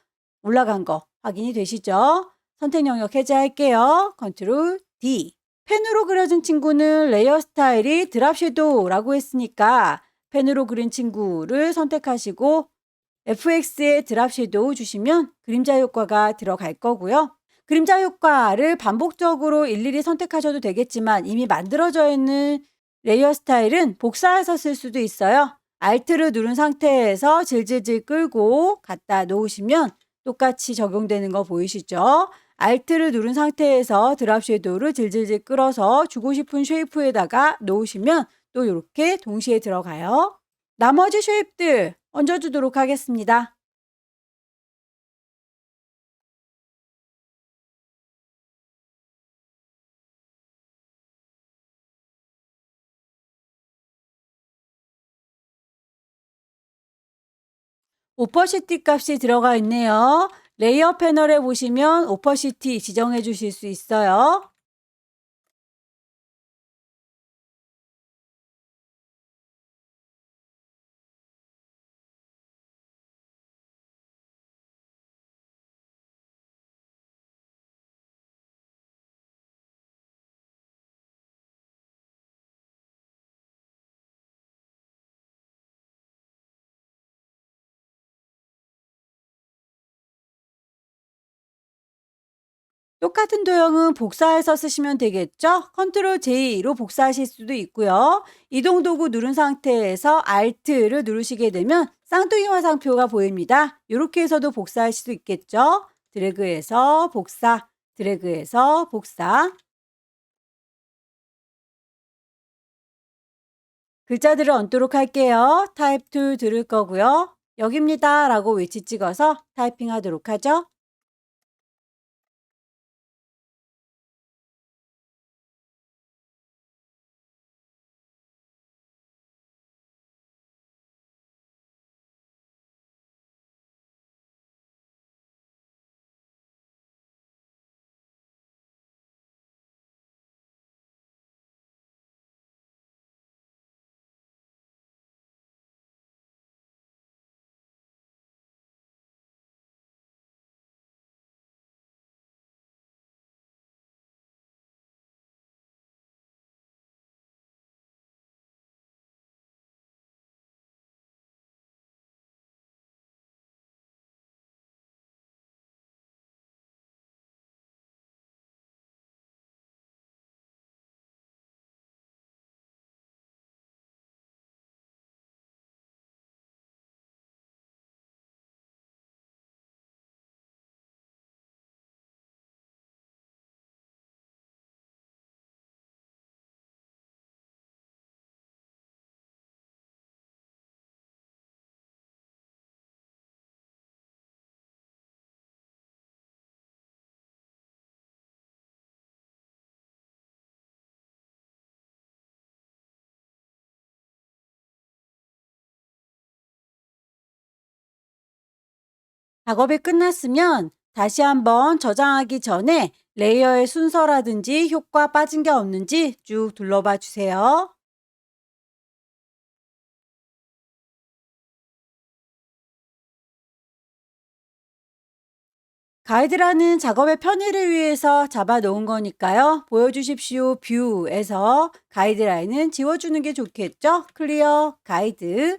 [SPEAKER 1] 올라간 거 확인이 되시죠? 선택 영역 해제할게요. 컨트롤 D. 펜으로 그려진 친구는 레이어 스타일이 드랍 섀도우라고 했으니까 펜으로 그린 친구를 선택하시고 FX에 드랍 섀도우 주시면 그림자 효과가 들어갈 거고요. 그림자 효과를 반복적으로 일일이 선택하셔도 되겠지만 이미 만들어져 있는 레이어 스타일은 복사해서 쓸 수도 있어요. Alt를 누른 상태에서 질질질 끌고 갖다 놓으시면 똑같이 적용되는 거 보이시죠? Alt를 누른 상태에서 드랍 섀도우를 질질질 끌어서 주고 싶은 쉐이프에다가 놓으시면 또 이렇게 동시에 들어가요. 나머지 쉐입들 얹어주도록 하겠습니다. 오퍼시티 값이 들어가 있네요. 레이어 패널에 보시면 오퍼시티 지정해 주실 수 있어요. 똑같은 도형은 복사해서 쓰시면 되겠죠? 컨트롤 J로 복사하실 수도 있고요. 이동 도구 누른 상태에서 Alt를 누르시게 되면 쌍둥이 화살표가 보입니다. 이렇게 해서도 복사할 수도 있겠죠? 드래그해서 복사, 드래그해서 복사. 글자들을 얹도록 할게요. 타입 툴 들을 거고요. 여기입니다 라고 위치 찍어서 타이핑 하도록 하죠. 작업이 끝났으면 다시 한번 저장하기 전에 레이어의 순서라든지 효과 빠진 게 없는지 쭉 둘러봐 주세요. 가이드라는 작업의 편의를 위해서 잡아 놓은 거니까요. 보여주십시오. 뷰에서 가이드라인은 지워주는 게 좋겠죠? 클리어 가이드.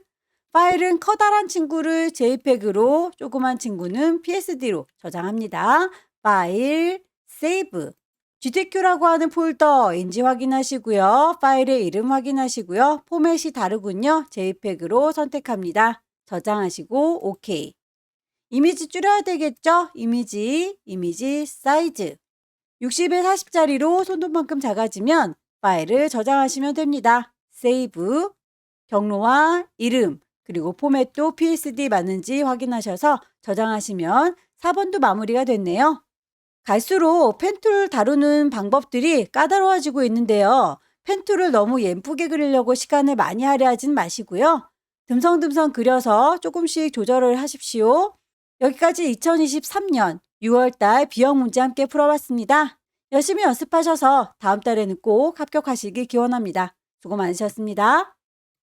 [SPEAKER 1] 파일은 커다란 친구를 JPEG으로, 조그만 친구는 PSD로 저장합니다. 파일, 세이브. GTQ라고 하는 폴더인지 확인하시고요. 파일의 이름 확인하시고요. 포맷이 다르군요. JPEG으로 선택합니다. 저장하시고 OK. 이미지 줄여야 되겠죠? 이미지 사이즈. 60에 40짜리로 손톱만큼 작아지면 파일을 저장하시면 됩니다. 세이브, 경로와 이름, 그리고 포맷도 PSD 맞는지 확인하셔서 저장하시면 4번도 마무리가 됐네요. 갈수록 펜툴 다루는 방법들이 까다로워지고 있는데요. 펜툴을 너무 예쁘게 그리려고 시간을 많이 할애하진 마시고요. 듬성듬성 그려서 조금씩 조절을 하십시오. 여기까지 2023년 6월달 B형 문제 함께 풀어봤습니다. 열심히 연습하셔서 다음 달에는 꼭 합격하시길 기원합니다. 수고 많으셨습니다.